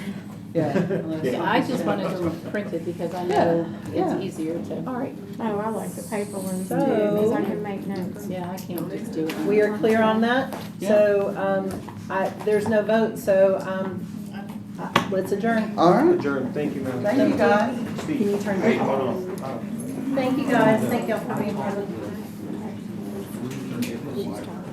Yeah. unless Yeah, I just something's wanted changed. them printed because I Yeah, know yeah. it's easier to. all right. Oh, I like the paper ones too, So- because I can make notes. Yeah, I can't just do it. We are clear on that, so, there's no vote, so, let's adjourn. All right. Adjourn, thank you, ma'am. Thank you, guys. Steve. Can you turn Hey, that hold off? on. Thank you, guys, thank y'all for being here.